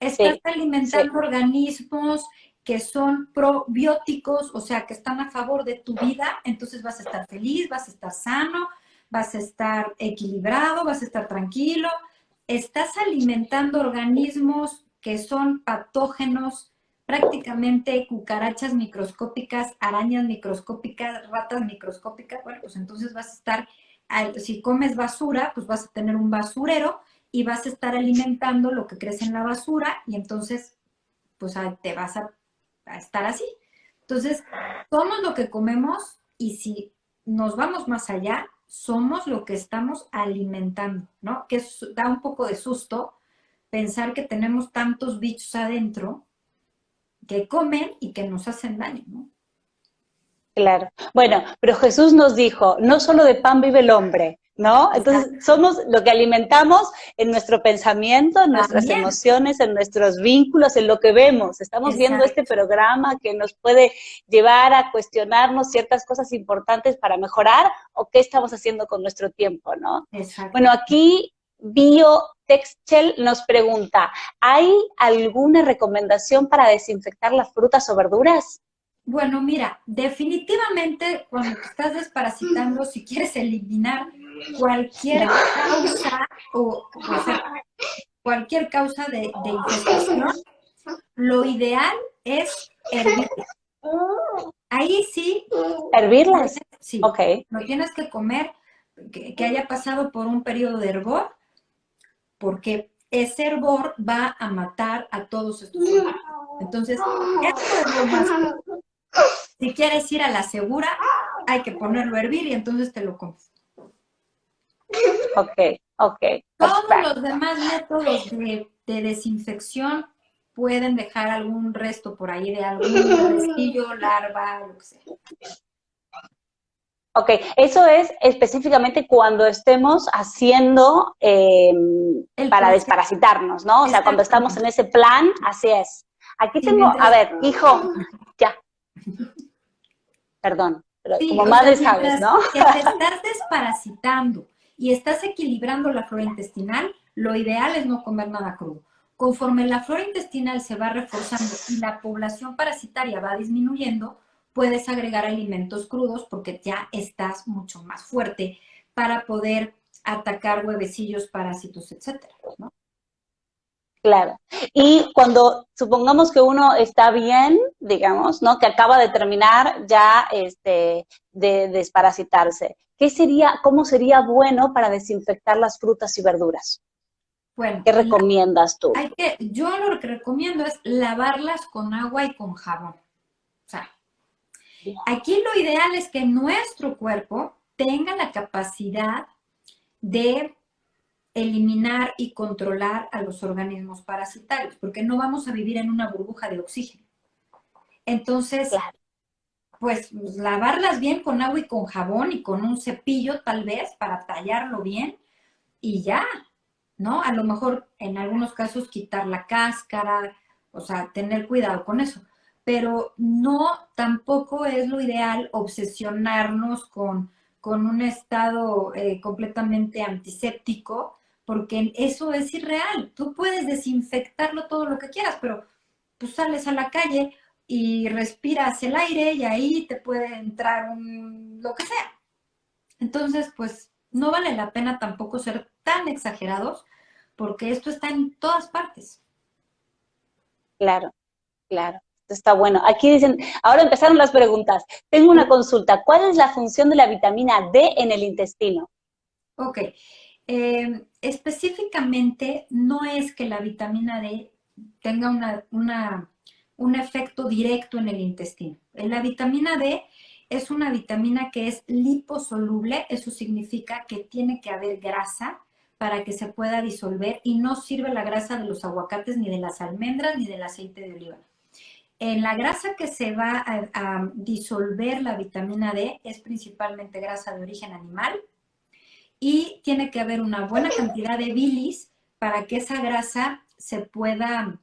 S2: Estás
S1: Sí, sí,
S2: alimentando organismos que son probióticos, o sea, que están a favor de tu vida, entonces vas a estar feliz, vas a estar sano, vas a estar equilibrado, vas a estar tranquilo. Estás alimentando organismos que son patógenos, prácticamente cucarachas microscópicas, arañas microscópicas, ratas microscópicas. Bueno, pues entonces vas a estar, si comes basura, pues vas a tener un basurero y vas a estar alimentando lo que crece en la basura y entonces pues te vas a estar así. Entonces, somos lo que comemos y si nos vamos más allá, somos lo que estamos alimentando, ¿no? Que da un poco de susto pensar que tenemos tantos bichos adentro que comen y que nos hacen daño, ¿no?
S1: claro. Bueno, pero Jesús nos dijo, no solo de pan vive el hombre, ¿no? Entonces,
S2: Exacto.
S1: somos lo que alimentamos en nuestro pensamiento, en nuestras
S2: También,
S1: emociones, en nuestros vínculos, en lo que vemos. Estamos viendo este
S2: exacto,
S1: programa que nos puede llevar a cuestionarnos ciertas cosas importantes para mejorar o qué estamos haciendo con nuestro tiempo, ¿no?
S2: exacto.
S1: Bueno, aquí Texchel nos pregunta, ¿hay alguna recomendación para desinfectar las frutas o verduras?
S2: Bueno, mira, definitivamente cuando te estás desparasitando, si quieres eliminar cualquier causa o sea, cualquier causa de infestación, lo ideal es hervirla. Ahí sí,
S1: ¿Hervirlas?
S2: sí,
S1: Ok,
S2: lo tienes que comer, que haya pasado por un periodo de hervor, porque ese hervor va a matar a todos estos organismos. Entonces, esto es lo más. Si quieres ir a la segura, hay que ponerlo a hervir y entonces te lo comes.
S1: ok,
S2: Todos los
S1: perfecto.
S2: demás métodos de desinfección pueden dejar algún resto por ahí de algún restillo, larva, lo que sea.
S1: Ok, eso es específicamente cuando estemos haciendo
S2: El
S1: para
S2: proceso.
S1: desparasitarnos, ¿no? O sea, cuando estamos en
S2: Exactamente.
S1: ese plan, así es. Aquí
S2: Sí,
S1: tengo, a
S2: mientras,
S1: ver, hijo, ya, perdón, pero
S2: sí,
S1: como
S2: o sea,
S1: madre sabes,
S2: mientras
S1: ¿no?
S2: que te estás desparasitando y estás equilibrando la flora intestinal, lo ideal es no comer nada crudo. Conforme la flora intestinal se va reforzando y la población parasitaria va disminuyendo, puedes agregar alimentos crudos porque ya estás mucho más fuerte para poder atacar huevecillos, parásitos, etcétera, ¿no?
S1: Claro. Y cuando supongamos que uno está bien, digamos, ¿no? Que acaba de terminar ya de desparasitarse, cómo sería bueno para desinfectar las frutas y verduras?
S2: Bueno,
S1: ¿Qué recomiendas tú?
S2: yo lo que recomiendo es lavarlas con agua y con jabón. O sea, aquí lo ideal es que nuestro cuerpo tenga la capacidad de eliminar y controlar a los organismos parasitarios, porque no vamos a vivir en una burbuja de oxígeno. Entonces,
S1: Claro.
S2: pues lavarlas bien con agua y con jabón y con un cepillo tal vez para tallarlo bien y ya, ¿no? A lo mejor en algunos casos quitar la cáscara, o sea, tener cuidado con eso. Pero no, tampoco es lo ideal obsesionarnos con un estado completamente antiséptico, porque eso es irreal. Tú puedes desinfectarlo todo lo que quieras, pero tú sales a la calle y respiras el aire y ahí te puede entrar lo que sea. Entonces, pues no vale la pena tampoco ser tan exagerados porque esto está en todas partes.
S1: Claro, claro. Esto está bueno. Aquí dicen, ahora empezaron las preguntas. Tengo una consulta. ¿Cuál es la función de la vitamina D en el intestino?
S2: Ok. Específicamente, no es que la vitamina D tenga un efecto directo en el intestino. La vitamina D es una vitamina que es liposoluble, eso significa que tiene que haber grasa para que se pueda disolver y no sirve la grasa de los aguacates, ni de las almendras, ni del aceite de oliva. En la grasa que se va a disolver la vitamina D es principalmente grasa de origen animal y tiene que haber una buena cantidad de bilis para que esa grasa se pueda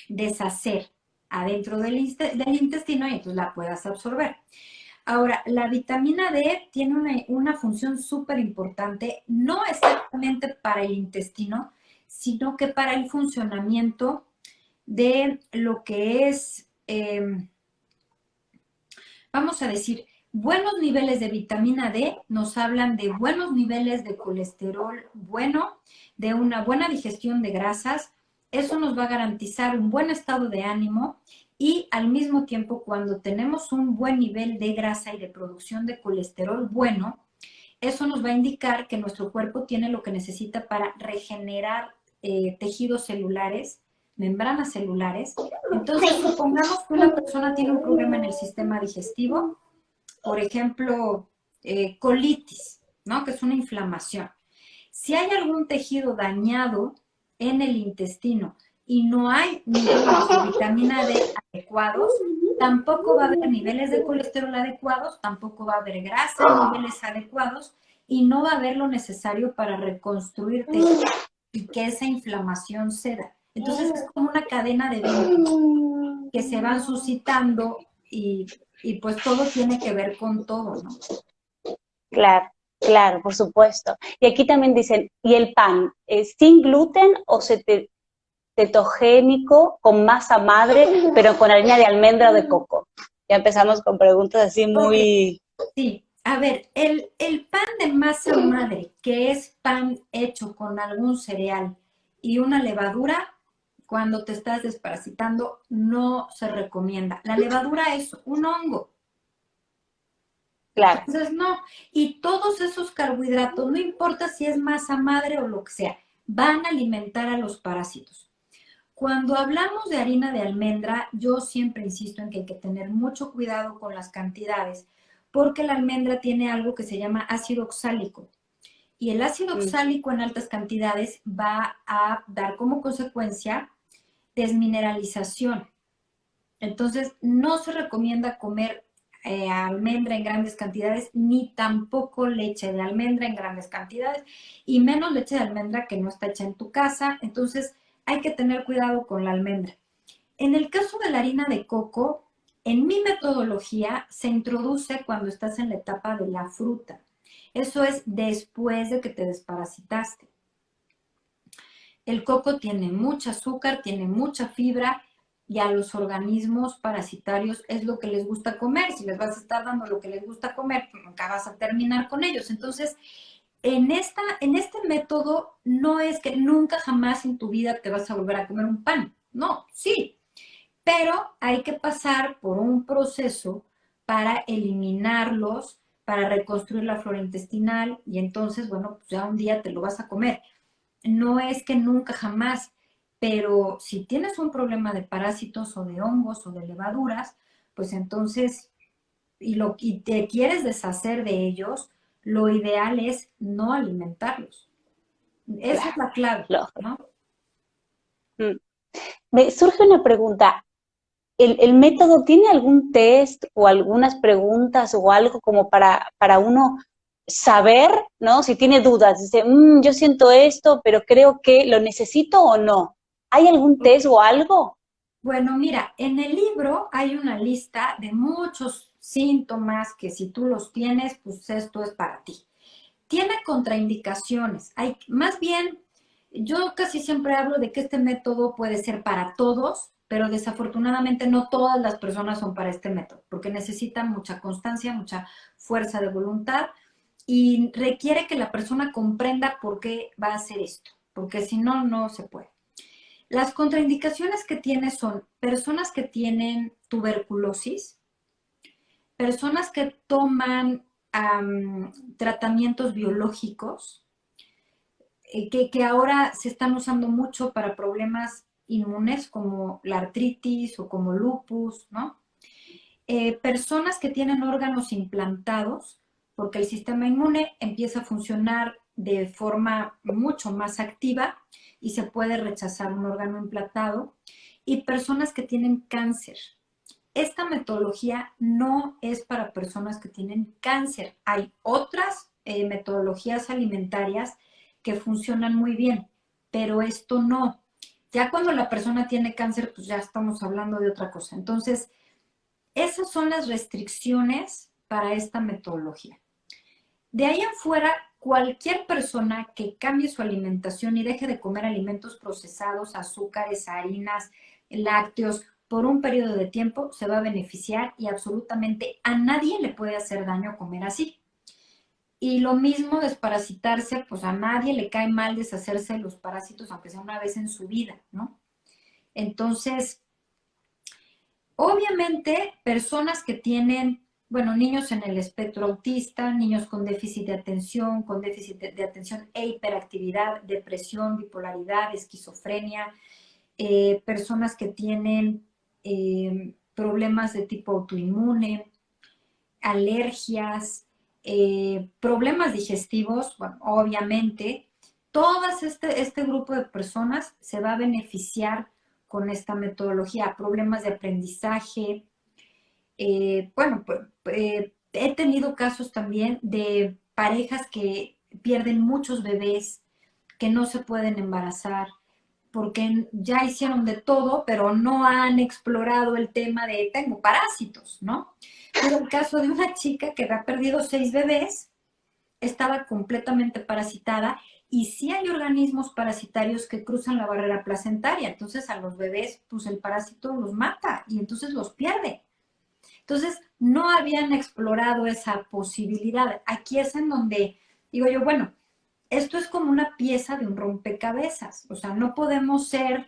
S2: deshacer adentro del intestino y entonces la puedas absorber. Ahora, la vitamina D tiene una función súper importante, no exactamente para el intestino, sino que para el funcionamiento de lo que es, vamos a decir, buenos niveles de vitamina D nos hablan de buenos niveles de colesterol bueno, de una buena digestión de grasas. Eso nos va a garantizar un buen estado de ánimo y al mismo tiempo cuando tenemos un buen nivel de grasa y de producción de colesterol bueno, eso nos va a indicar que nuestro cuerpo tiene lo que necesita para regenerar tejidos celulares, membranas celulares. Entonces, supongamos que una persona tiene un problema en el sistema digestivo, por ejemplo, colitis, ¿no? Que es una inflamación. Si hay algún tejido dañado en el intestino y no hay niveles de vitamina D adecuados, tampoco va a haber niveles de colesterol adecuados, tampoco va a haber grasa en niveles adecuados y no va a haber lo necesario para reconstruir tejido y que esa inflamación ceda. Entonces es como una cadena de eventos que se van suscitando y pues todo tiene que ver con todo, ¿no?
S1: Claro, Claro, por supuesto. Y aquí también dicen, ¿y el pan es sin gluten o cetogénico con masa madre, pero con harina de almendra o de coco? Ya empezamos con preguntas así
S2: Ok,
S1: muy...
S2: sí. A ver, el pan de masa madre, que es pan hecho con algún cereal y una levadura, cuando te estás desparasitando, no se recomienda. La levadura es un hongo.
S1: Claro,
S2: Entonces, no. Y todos esos carbohidratos, no importa si es masa madre o lo que sea, van a alimentar a los parásitos. Cuando hablamos de harina de almendra, yo siempre insisto en que hay que tener mucho cuidado con las cantidades, porque la almendra tiene algo que se llama ácido oxálico. Y el ácido
S1: mm,
S2: oxálico en altas cantidades va a dar como consecuencia desmineralización. Entonces, no se recomienda comer almendra en grandes cantidades, ni tampoco leche de almendra en grandes cantidades, y menos leche de almendra que no está hecha en tu casa. Entonces, hay que tener cuidado con la almendra. En el caso de la harina de coco, en mi metodología se introduce cuando estás en la etapa de la fruta. Eso es después de que te desparasitaste. El coco tiene mucho azúcar, tiene mucha fibra y a los organismos parasitarios es lo que les gusta comer. Si les vas a estar dando lo que les gusta comer, pues nunca vas a terminar con ellos. Entonces, en este método no es que nunca jamás en tu vida te vas a volver a comer un pan. No, sí, pero hay que pasar por un proceso para eliminarlos, para reconstruir la flora intestinal y entonces, bueno, pues ya un día te lo vas a comer. No es que nunca jamás, pero si tienes un problema de parásitos o de hongos o de levaduras, pues entonces, y te quieres deshacer de ellos, lo ideal es no alimentarlos. Esa es
S1: claro,
S2: la clave,
S1: lógico.
S2: ¿no?
S1: Mm. Me surge una pregunta. ¿El método tiene algún test o algunas preguntas o algo como para uno saber, ¿no? Si tiene dudas, dice, yo siento esto, pero creo que lo necesito o no. ¿Hay algún test o algo?
S2: Bueno, mira, en el libro hay una lista de muchos síntomas que si tú los tienes, pues esto es para ti. Tiene contraindicaciones. Hay, más bien, yo casi siempre hablo de que este método puede ser para todos, pero desafortunadamente no todas las personas son para este método, porque necesitan mucha constancia, mucha fuerza de voluntad y requiere que la persona comprenda por qué va a hacer esto, porque si no, no se puede. Las contraindicaciones que tiene son personas que tienen tuberculosis, personas que toman tratamientos biológicos, que ahora se están usando mucho para problemas inmunes como la artritis o como lupus, ¿no? Personas que tienen órganos implantados, porque el sistema inmune empieza a funcionar de forma mucho más activa y se puede rechazar un órgano implantado, y personas que tienen cáncer. Esta metodología no es para personas que tienen cáncer. Hay otras metodologías alimentarias que funcionan muy bien, pero esto no. Ya cuando la persona tiene cáncer, pues ya estamos hablando de otra cosa. Entonces, esas son las restricciones para esta metodología. De ahí en fuera, cualquier persona que cambie su alimentación y deje de comer alimentos procesados, azúcares, harinas, lácteos, por un periodo de tiempo, se va a beneficiar y absolutamente a nadie le puede hacer daño comer así. Y lo mismo desparasitarse, pues a nadie le cae mal deshacerse de los parásitos, aunque sea una vez en su vida, ¿no? Entonces, obviamente, personas que tienen, bueno, niños en el espectro autista, niños con déficit de atención e hiperactividad, depresión, bipolaridad, esquizofrenia, personas que tienen problemas de tipo autoinmune, alergias, problemas digestivos, bueno, obviamente, este grupo de personas se va a beneficiar con esta metodología, problemas de aprendizaje. Bueno, pues, he tenido casos también de parejas que pierden muchos bebés, que no se pueden embarazar, porque ya hicieron de todo, pero no han explorado el tema de tengo parásitos, ¿no? Tuve el caso de una chica que había perdido 6 bebés estaba completamente parasitada y sí hay organismos parasitarios que cruzan la barrera placentaria. Entonces a los bebés, pues el parásito los mata y entonces los pierde. Entonces no habían explorado esa posibilidad. Aquí es en donde digo yo, bueno, esto es como una pieza de un rompecabezas. O sea, no podemos ser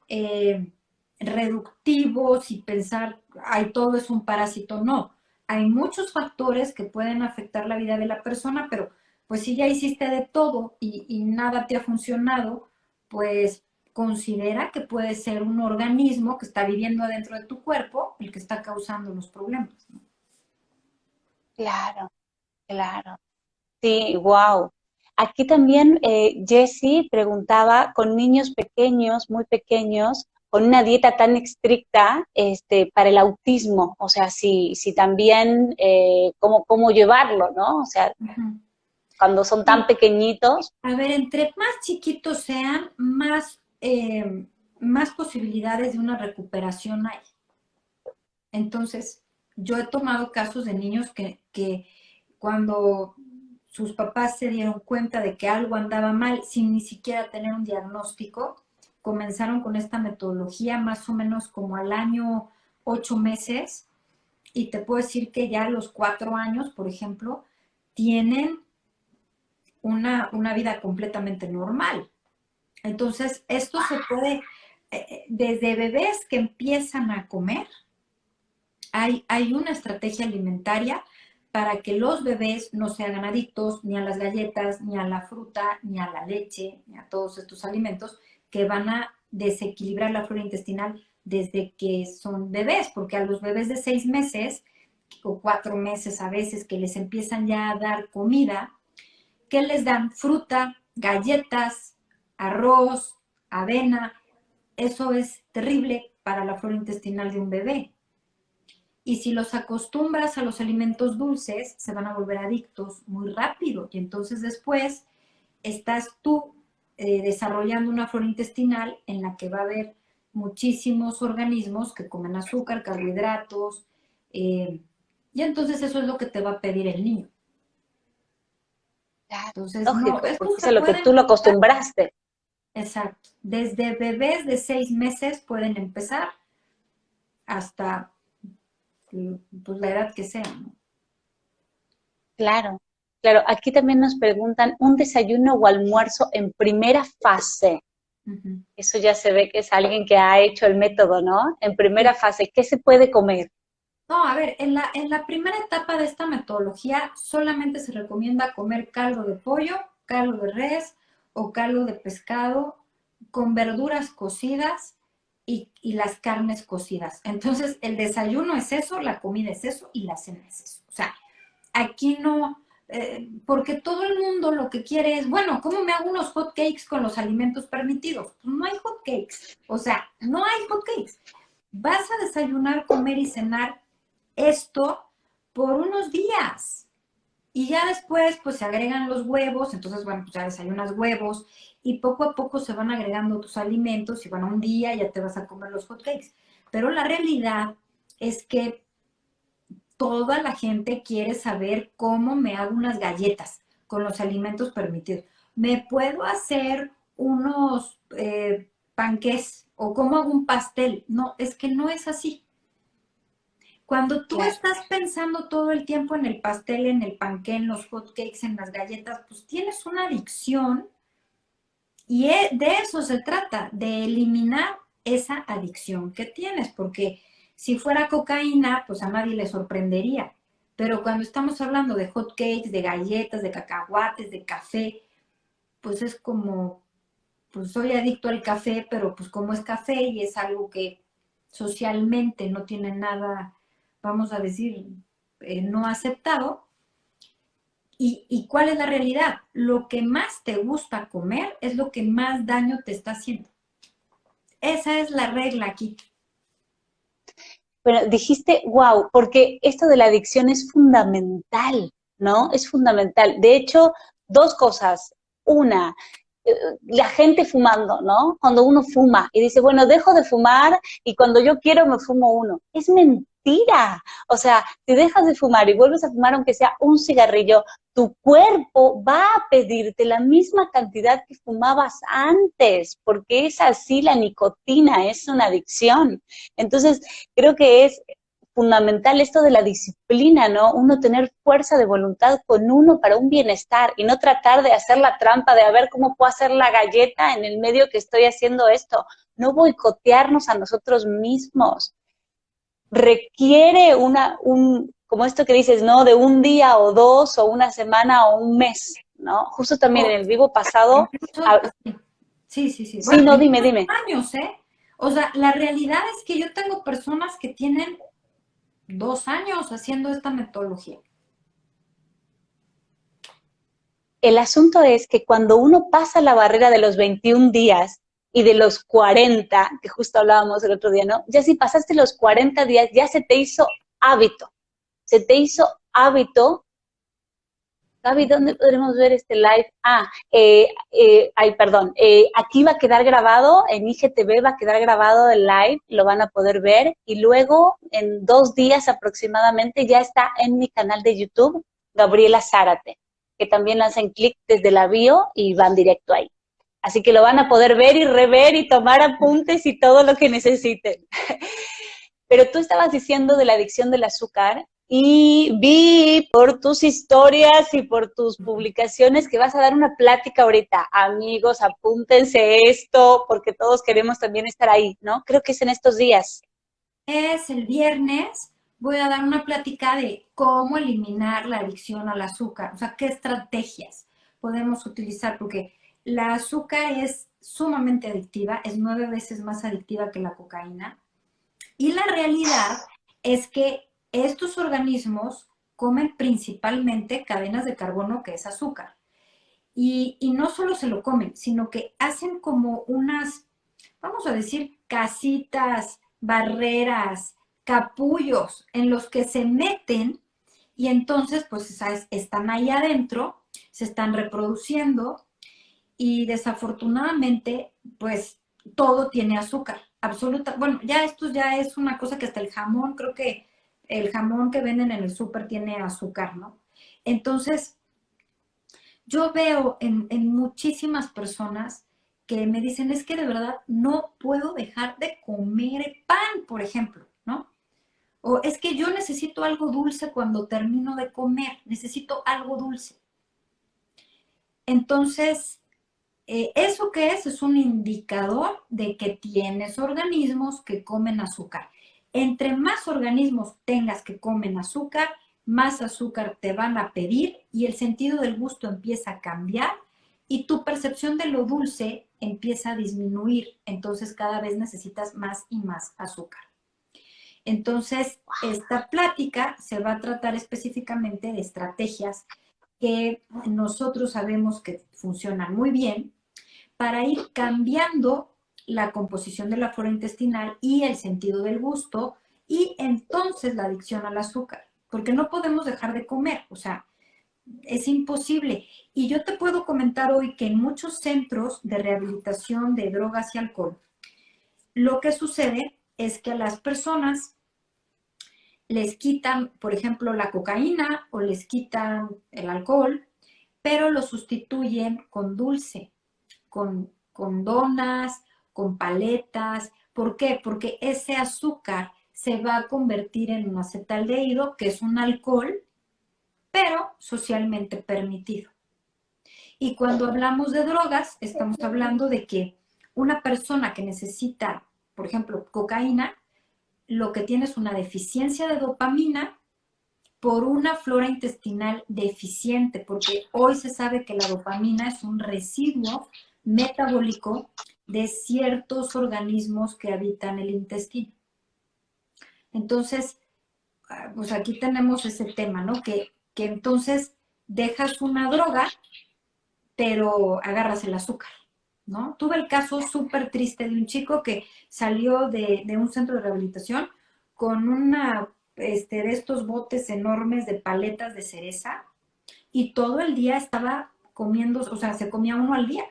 S2: eh, reductivos y pensar, ay, todo es un parásito. No, hay muchos factores que pueden afectar la vida de la persona, pero pues si ya hiciste de todo y nada te ha funcionado, pues considera que puede ser un organismo que está viviendo adentro de tu cuerpo el que está causando los problemas, ¿no?
S1: Claro, claro. Sí, wow. Aquí también Jessie preguntaba con niños pequeños, muy pequeños, con una dieta tan estricta, para el autismo, o sea, si también, cómo llevarlo, ¿no? O sea,
S2: Ujú.
S1: cuando son tan
S2: Sí,
S1: pequeñitos.
S2: a ver, entre más chiquitos sean, más posibilidades de una recuperación hay. Entonces, yo he tomado casos de niños que cuando sus papás se dieron cuenta de que algo andaba mal, sin ni siquiera tener un diagnóstico, comenzaron con esta metodología más o menos como al año 8 meses, y te puedo decir que ya a los 4 años, por ejemplo, tienen una vida completamente normal. Entonces, esto se puede, desde bebés que empiezan a comer, hay una estrategia alimentaria para que los bebés no se hagan adictos ni a las galletas, ni a la fruta, ni a la leche, ni a todos estos alimentos que van a desequilibrar la flora intestinal desde que son bebés, porque a los bebés de 6 meses o 4 meses a veces que les empiezan ya a dar comida, ¿qué les dan? Fruta, galletas, arroz, avena. Eso es terrible para la flora intestinal de un bebé. Y si los acostumbras a los alimentos dulces, se van a volver adictos muy rápido. Y entonces después estás tú desarrollando una flora intestinal en la que va a haber muchísimos organismos que comen azúcar, carbohidratos, y entonces eso es lo que te va a pedir el niño.
S1: Claro,
S2: Entonces, no,
S1: lógico,
S2: esto
S1: porque es
S2: se
S1: a lo que
S2: puede
S1: tú lo
S2: empezar.
S1: acostumbraste.
S2: Exacto. Desde bebés de 6 meses pueden empezar hasta pues, la edad que sea, ¿no?
S1: Claro, claro. Aquí también nos preguntan un desayuno o almuerzo en primera fase.
S2: Ujú.
S1: Eso ya se ve que es alguien que ha hecho el método, ¿no? En primera
S2: Sí.
S1: fase, ¿qué se puede comer?
S2: No, a ver, en la primera etapa de esta metodología solamente se recomienda comer caldo de pollo, caldo de res o caldo de pescado con verduras cocidas y las carnes cocidas. Entonces, el desayuno es eso, la comida es eso y la cena es eso. O sea, aquí no, porque todo el mundo lo que quiere es, bueno, ¿cómo me hago unos hot cakes con los alimentos permitidos? Pues no hay hot cakes. O sea, no hay hot cakes. Vas a desayunar, comer y cenar esto por unos días. Y ya después, pues se agregan los huevos, entonces, bueno, pues ya desayunas huevos y poco a poco se van agregando tus alimentos y bueno, un día ya te vas a comer los hotcakes. Pero la realidad es que toda la gente quiere saber cómo me hago unas galletas con los alimentos permitidos. ¿Me puedo hacer unos panqués o cómo hago un pastel? No, es que no es así. Cuando tú
S1: Claro,
S2: estás pensando todo el tiempo en el pastel, en el panqué, en los hot cakes, en las galletas, pues tienes una adicción y de eso se trata, de eliminar esa adicción que tienes, porque si fuera cocaína, pues a nadie le sorprendería. Pero cuando estamos hablando de hot cakes, de galletas, de cacahuates, de café, pues es como, pues soy adicto al café, pero pues como es café y es algo que socialmente no tiene nada, vamos a decir, no aceptado. ¿Y cuál es la realidad? Lo que más te gusta comer es lo que más daño te está haciendo. Esa es la regla aquí.
S1: pero dijiste, wow, porque esto de la adicción es fundamental, ¿no? Es fundamental. De hecho, dos cosas. Una, la gente fumando, ¿no? Cuando uno fuma y dice, bueno, dejo de fumar y cuando yo quiero me fumo uno. Es mentira. O sea, si dejas de fumar y vuelves a fumar, aunque sea un cigarrillo, tu cuerpo va a pedirte la misma cantidad que fumabas antes, porque es así la nicotina, es una adicción. Entonces, creo que es fundamental esto de la disciplina, ¿no? Uno tener fuerza de voluntad con uno para un bienestar y no tratar de hacer la trampa de a ver cómo puedo hacer la galleta en el medio que estoy haciendo esto. No boicotearnos a nosotros mismos. Requiere como esto que dices, ¿no? De un día o dos o una semana o un mes, ¿no? Justo también
S2: O
S1: en el vivo pasado,
S2: incluso, sí, sí, sí.
S1: sí,
S2: Bueno,
S1: no, dime,
S2: incluso
S1: dime.
S2: años, ¿eh? O sea, la realidad es que yo tengo personas que tienen 2 años haciendo esta metodología.
S1: El asunto es que cuando uno pasa la barrera de los 21 días y de los 40, que justo hablábamos el otro día, ¿no? Ya si pasaste los 40 días, ya se te hizo hábito. Se te hizo hábito. Gaby, ¿dónde podremos ver este live? Perdón. Aquí va a quedar grabado, en IGTV va a quedar grabado el live, lo van a poder ver. Y luego, en 2 días aproximadamente, ya está en mi canal de YouTube, Gabriela Zárate, que también hacen clic desde la bio y van directo ahí. Así que lo van a poder ver y rever y tomar apuntes y todo lo que necesiten. Pero tú estabas diciendo de la adicción del azúcar y vi por tus historias y por tus publicaciones que vas a dar una plática ahorita. Amigos, apúntense esto porque todos queremos también estar ahí, ¿no? Creo que es en estos días.
S2: Es el viernes, voy a dar una plática de cómo eliminar la adicción al azúcar, o sea, qué estrategias podemos utilizar, porque la azúcar es sumamente adictiva, es 9 veces más adictiva que la cocaína. Y la realidad es que estos organismos comen principalmente cadenas de carbono, que es azúcar. Y no solo se lo comen, sino que hacen como unas, vamos a decir, casitas, barreras, capullos en los que se meten y entonces pues ¿sabes? Están ahí adentro, se están reproduciendo y desafortunadamente pues todo tiene azúcar, absoluta. Bueno, ya esto ya es una cosa que hasta el jamón, creo que el jamón que venden en el súper tiene azúcar, ¿no? Entonces, yo veo en muchísimas personas que me dicen, es que de verdad no puedo dejar de comer pan, por ejemplo, ¿no? O es que yo necesito algo dulce cuando termino de comer, necesito algo dulce. Entonces, ¿eso qué es? Es un indicador de que tienes organismos que comen azúcar. Entre más organismos tengas que comen azúcar, más azúcar te van a pedir y el sentido del gusto empieza a cambiar y tu percepción de lo dulce empieza a disminuir. Entonces cada vez necesitas más y más azúcar. Entonces, esta plática se va a tratar específicamente de estrategias que nosotros sabemos que funcionan muy bien para ir cambiando la composición de la flora intestinal y el sentido del gusto y entonces la adicción al azúcar, porque no podemos dejar de comer, o sea, es imposible. Y yo te puedo comentar hoy que en muchos centros de rehabilitación de drogas y alcohol, lo que sucede es que a las personas les quitan, por ejemplo, la cocaína o les quitan el alcohol, pero lo sustituyen con dulce, con donas, con paletas. ¿Por qué? Porque ese azúcar se va a convertir en un acetaldehído, que es un alcohol, pero socialmente permitido. Y cuando hablamos de drogas, estamos hablando de que una persona que necesita, por ejemplo, cocaína, lo que tiene es una deficiencia de dopamina por una flora intestinal deficiente, porque hoy se sabe que la dopamina es un residuo metabólico de ciertos organismos que habitan el intestino. Entonces, pues aquí tenemos ese tema, ¿no? Que entonces dejas una droga, pero agarras el azúcar, ¿no? Tuve el caso súper triste de un chico que salió de un centro de rehabilitación con de estos botes enormes de paletas de cereza y todo el día estaba comiendo, o sea, se comía uno al día.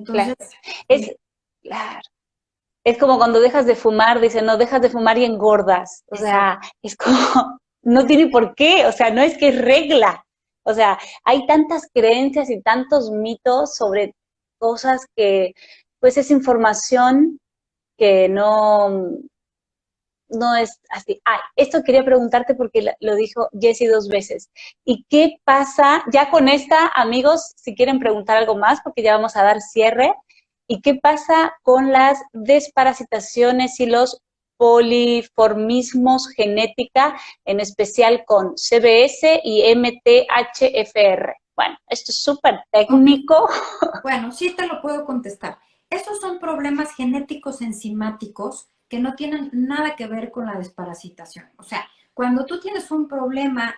S1: Claro.
S2: Entonces,
S1: Es, claro. Es como cuando dejas de fumar, dicen, no, dejas de fumar y engordas. O
S2: exacto.
S1: sea, es como, no tiene por qué, o sea, no es que es regla. O sea, hay tantas creencias y tantos mitos sobre cosas que, pues es información que no es así. Ah, esto quería preguntarte porque lo dijo Jessie 2 veces. ¿Y qué pasa? Ya con esta, amigos, si quieren preguntar algo más, porque ya vamos a dar cierre. ¿Y qué pasa con las desparasitaciones y los poliformismos genética, en especial con CBS y MTHFR? Bueno, esto es súper
S2: Ok,
S1: técnico.
S2: bueno, sí te lo puedo contestar. Esos son problemas genéticos enzimáticos que no tienen nada que ver con la desparasitación. O sea, cuando tú tienes un problema,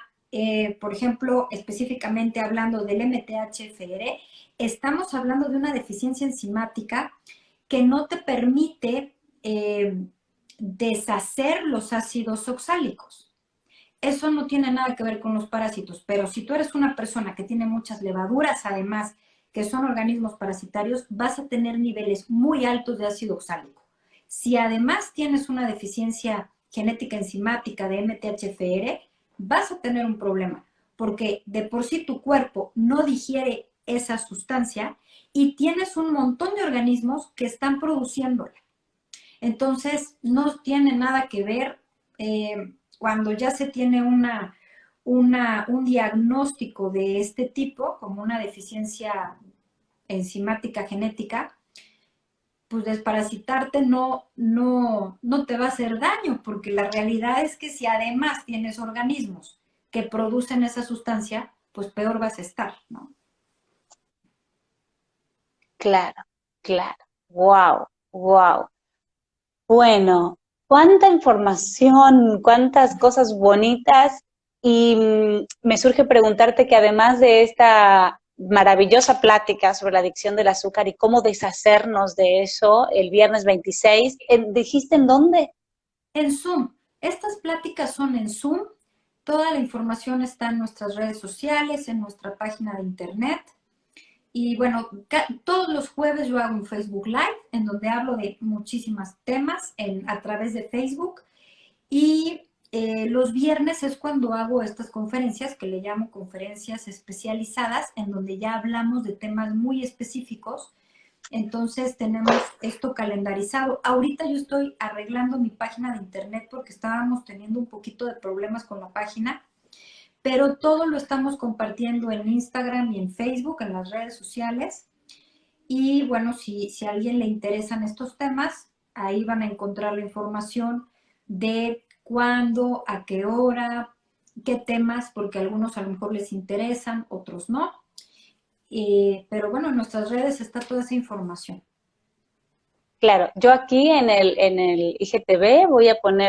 S2: por ejemplo, específicamente hablando del MTHFR, estamos hablando de una deficiencia enzimática que no te permite deshacer los ácidos oxálicos. Eso no tiene nada que ver con los parásitos, pero si tú eres una persona que tiene muchas levaduras, además, que son organismos parasitarios, vas a tener niveles muy altos de ácido oxálico. Si además tienes una deficiencia genética enzimática de MTHFR, vas a tener un problema, porque de por sí tu cuerpo no digiere esa sustancia y tienes un montón de organismos que están produciéndola. Entonces, no tiene nada que ver cuando ya se tiene un diagnóstico de este tipo, como una deficiencia enzimática genética, pues desparasitarte no te va a hacer daño, porque la realidad es que si además tienes organismos que producen esa sustancia, pues peor vas a estar, ¿no?
S1: Claro, claro. Wow, wow. Bueno, cuánta información, cuántas cosas bonitas. Y me surge preguntarte que además de esta maravillosa plática sobre la adicción del azúcar y cómo deshacernos de eso el viernes 26, ¿dijiste en dónde?
S2: En Zoom. Estas pláticas son en Zoom. Toda la información está en nuestras redes sociales, en nuestra página de internet. Y bueno, todos los jueves yo hago un Facebook Live en donde hablo de muchísimos temas a través de Facebook. Y los viernes es cuando hago estas conferencias que le llamo conferencias especializadas, en donde ya hablamos de temas muy específicos. Entonces tenemos esto calendarizado. Ahorita yo estoy arreglando mi página de internet porque estábamos teniendo un poquito de problemas con la página, pero todo lo estamos compartiendo en Instagram y en Facebook, en las redes sociales. Y bueno, si a alguien le interesan estos temas, ahí van a encontrar la información de cuándo, a qué hora, qué temas, porque algunos a lo mejor les interesan, otros no. Pero bueno, en nuestras redes está toda esa información.
S1: Claro, yo aquí en el IGTV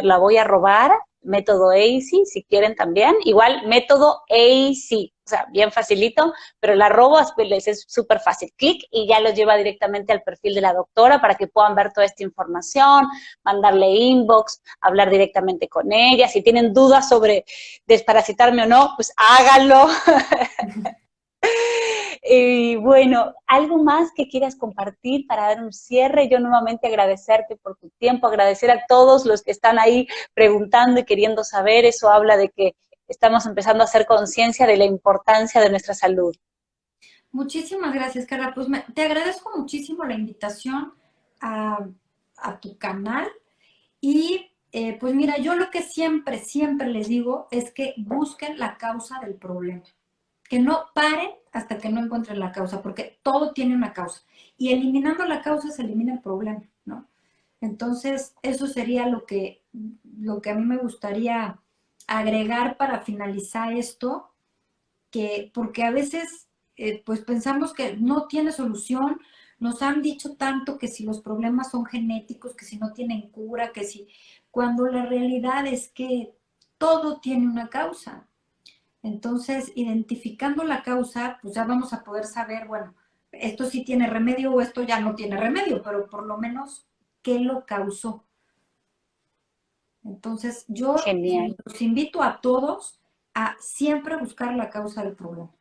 S1: la voy a robar, método ACE, si quieren también, igual método ACE, o sea, bien facilito, pero la robo es súper fácil, clic y ya los lleva directamente al perfil de la doctora para que puedan ver toda esta información, mandarle inbox, hablar directamente con ella, si tienen dudas sobre desparasitarme o no, pues háganlo. Y bueno, algo más que quieras compartir para dar un cierre. Yo nuevamente agradecerte por tu tiempo, agradecer a todos los que están ahí preguntando y queriendo saber. Eso habla de que estamos empezando a hacer conciencia de la importancia de nuestra salud.
S2: Muchísimas gracias, Carla. Pues te agradezco muchísimo la invitación a, a tu canal. Y pues mira, yo lo que siempre, siempre les digo es que busquen la causa del problema. Que no paren hasta que no encuentren la causa, porque todo tiene una causa. Y eliminando la causa se elimina el problema, ¿no? Entonces, eso sería lo que a mí me gustaría agregar para finalizar esto, porque a veces pues pensamos que no tiene solución, nos han dicho tanto que si los problemas son genéticos, que si no tienen cura, que si, cuando la realidad es que todo tiene una causa. Entonces, identificando la causa, pues ya vamos a poder saber, bueno, esto sí tiene remedio o esto ya no tiene remedio, pero por lo menos, ¿qué lo causó? Entonces, yo
S1: Genial.
S2: los invito a todos a siempre buscar la causa del problema.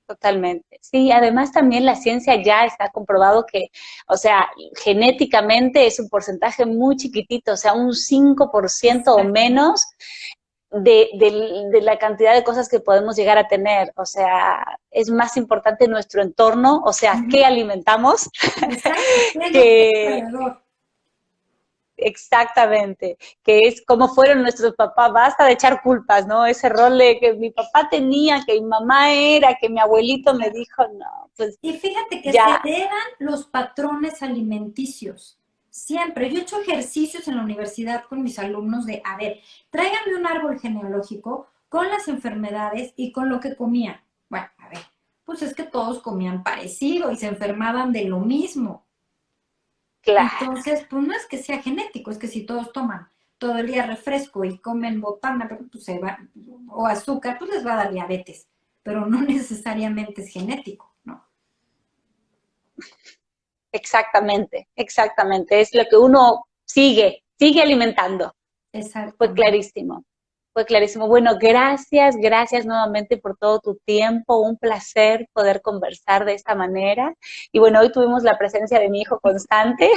S1: Totalmente. Sí, además también la ciencia ya está comprobado que, o sea, genéticamente es un porcentaje muy chiquitito, o sea, un 5% o
S2: Exactamente.
S1: menos de la cantidad de cosas que podemos llegar a tener. O sea, es más importante nuestro entorno, o sea, qué
S2: Ujú.
S1: alimentamos,
S2: Exacto, ¿qué es lo que hay
S1: que
S2: alrededor?
S1: exactamente, que es como fueron nuestros papás. Basta de echar culpas, ¿no? Ese rol de que mi papá tenía, que mi mamá era, que mi abuelito me
S2: Exacto.
S1: dijo, no, pues
S2: Y fíjate que se
S1: ya,
S2: heredan los patrones alimenticios. Siempre. Yo he hecho ejercicios en la universidad con mis alumnos de, a ver, tráiganme un árbol genealógico con las enfermedades y con lo que comían. Bueno, a ver, pues es que todos comían parecido y se enfermaban de lo mismo.
S1: claro,
S2: Entonces, pues no es que sea genético, es que si todos toman todo el día refresco y comen botana, pues se va, o azúcar, pues les va a dar diabetes, pero no necesariamente es genético, ¿no?
S1: exactamente, exactamente. Es lo que uno sigue alimentando. Fue
S2: Exactamente.
S1: clarísimo. Fue clarísimo. Bueno, gracias, gracias nuevamente por todo tu tiempo. Un placer poder conversar de esta manera. Y bueno, hoy tuvimos la presencia de mi hijo constante.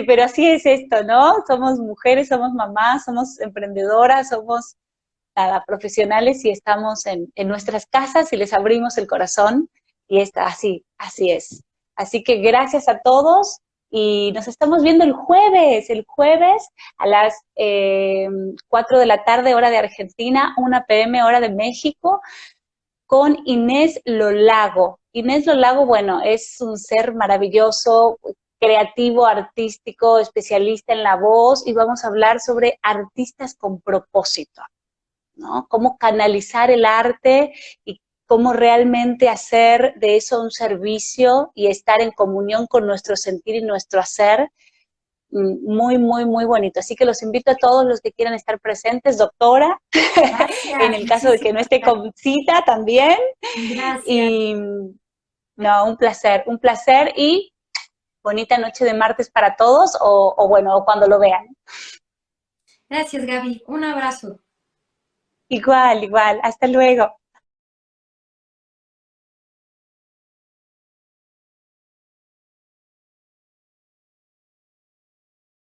S1: Pero así es esto, ¿no? Somos mujeres, somos mamás, somos emprendedoras, somos nada, profesionales y estamos en nuestras casas y les abrimos el corazón y está así, así es. Así que gracias a todos y nos estamos viendo el jueves a las 4 de la tarde, hora de Argentina, 1 p.m. hora de México, con Inés Lolago. Inés Lolago, bueno, es un ser maravilloso, creativo, artístico, especialista en la voz y vamos a hablar sobre artistas con propósito. ¿No? Cómo canalizar el arte y cómo realmente hacer de eso un servicio y estar en comunión con nuestro sentir y nuestro hacer. Muy, muy, muy bonito. Así que los invito a todos los que quieran estar presentes, doctora, en
S2: Gracias,
S1: el caso de que no
S2: muchísimas
S1: esté con cita también.
S2: gracias.
S1: Y no, un placer y bonita noche de martes para todos o bueno, o cuando lo vean.
S2: Gracias, Gaby. Un abrazo.
S1: Igual, igual. Hasta luego.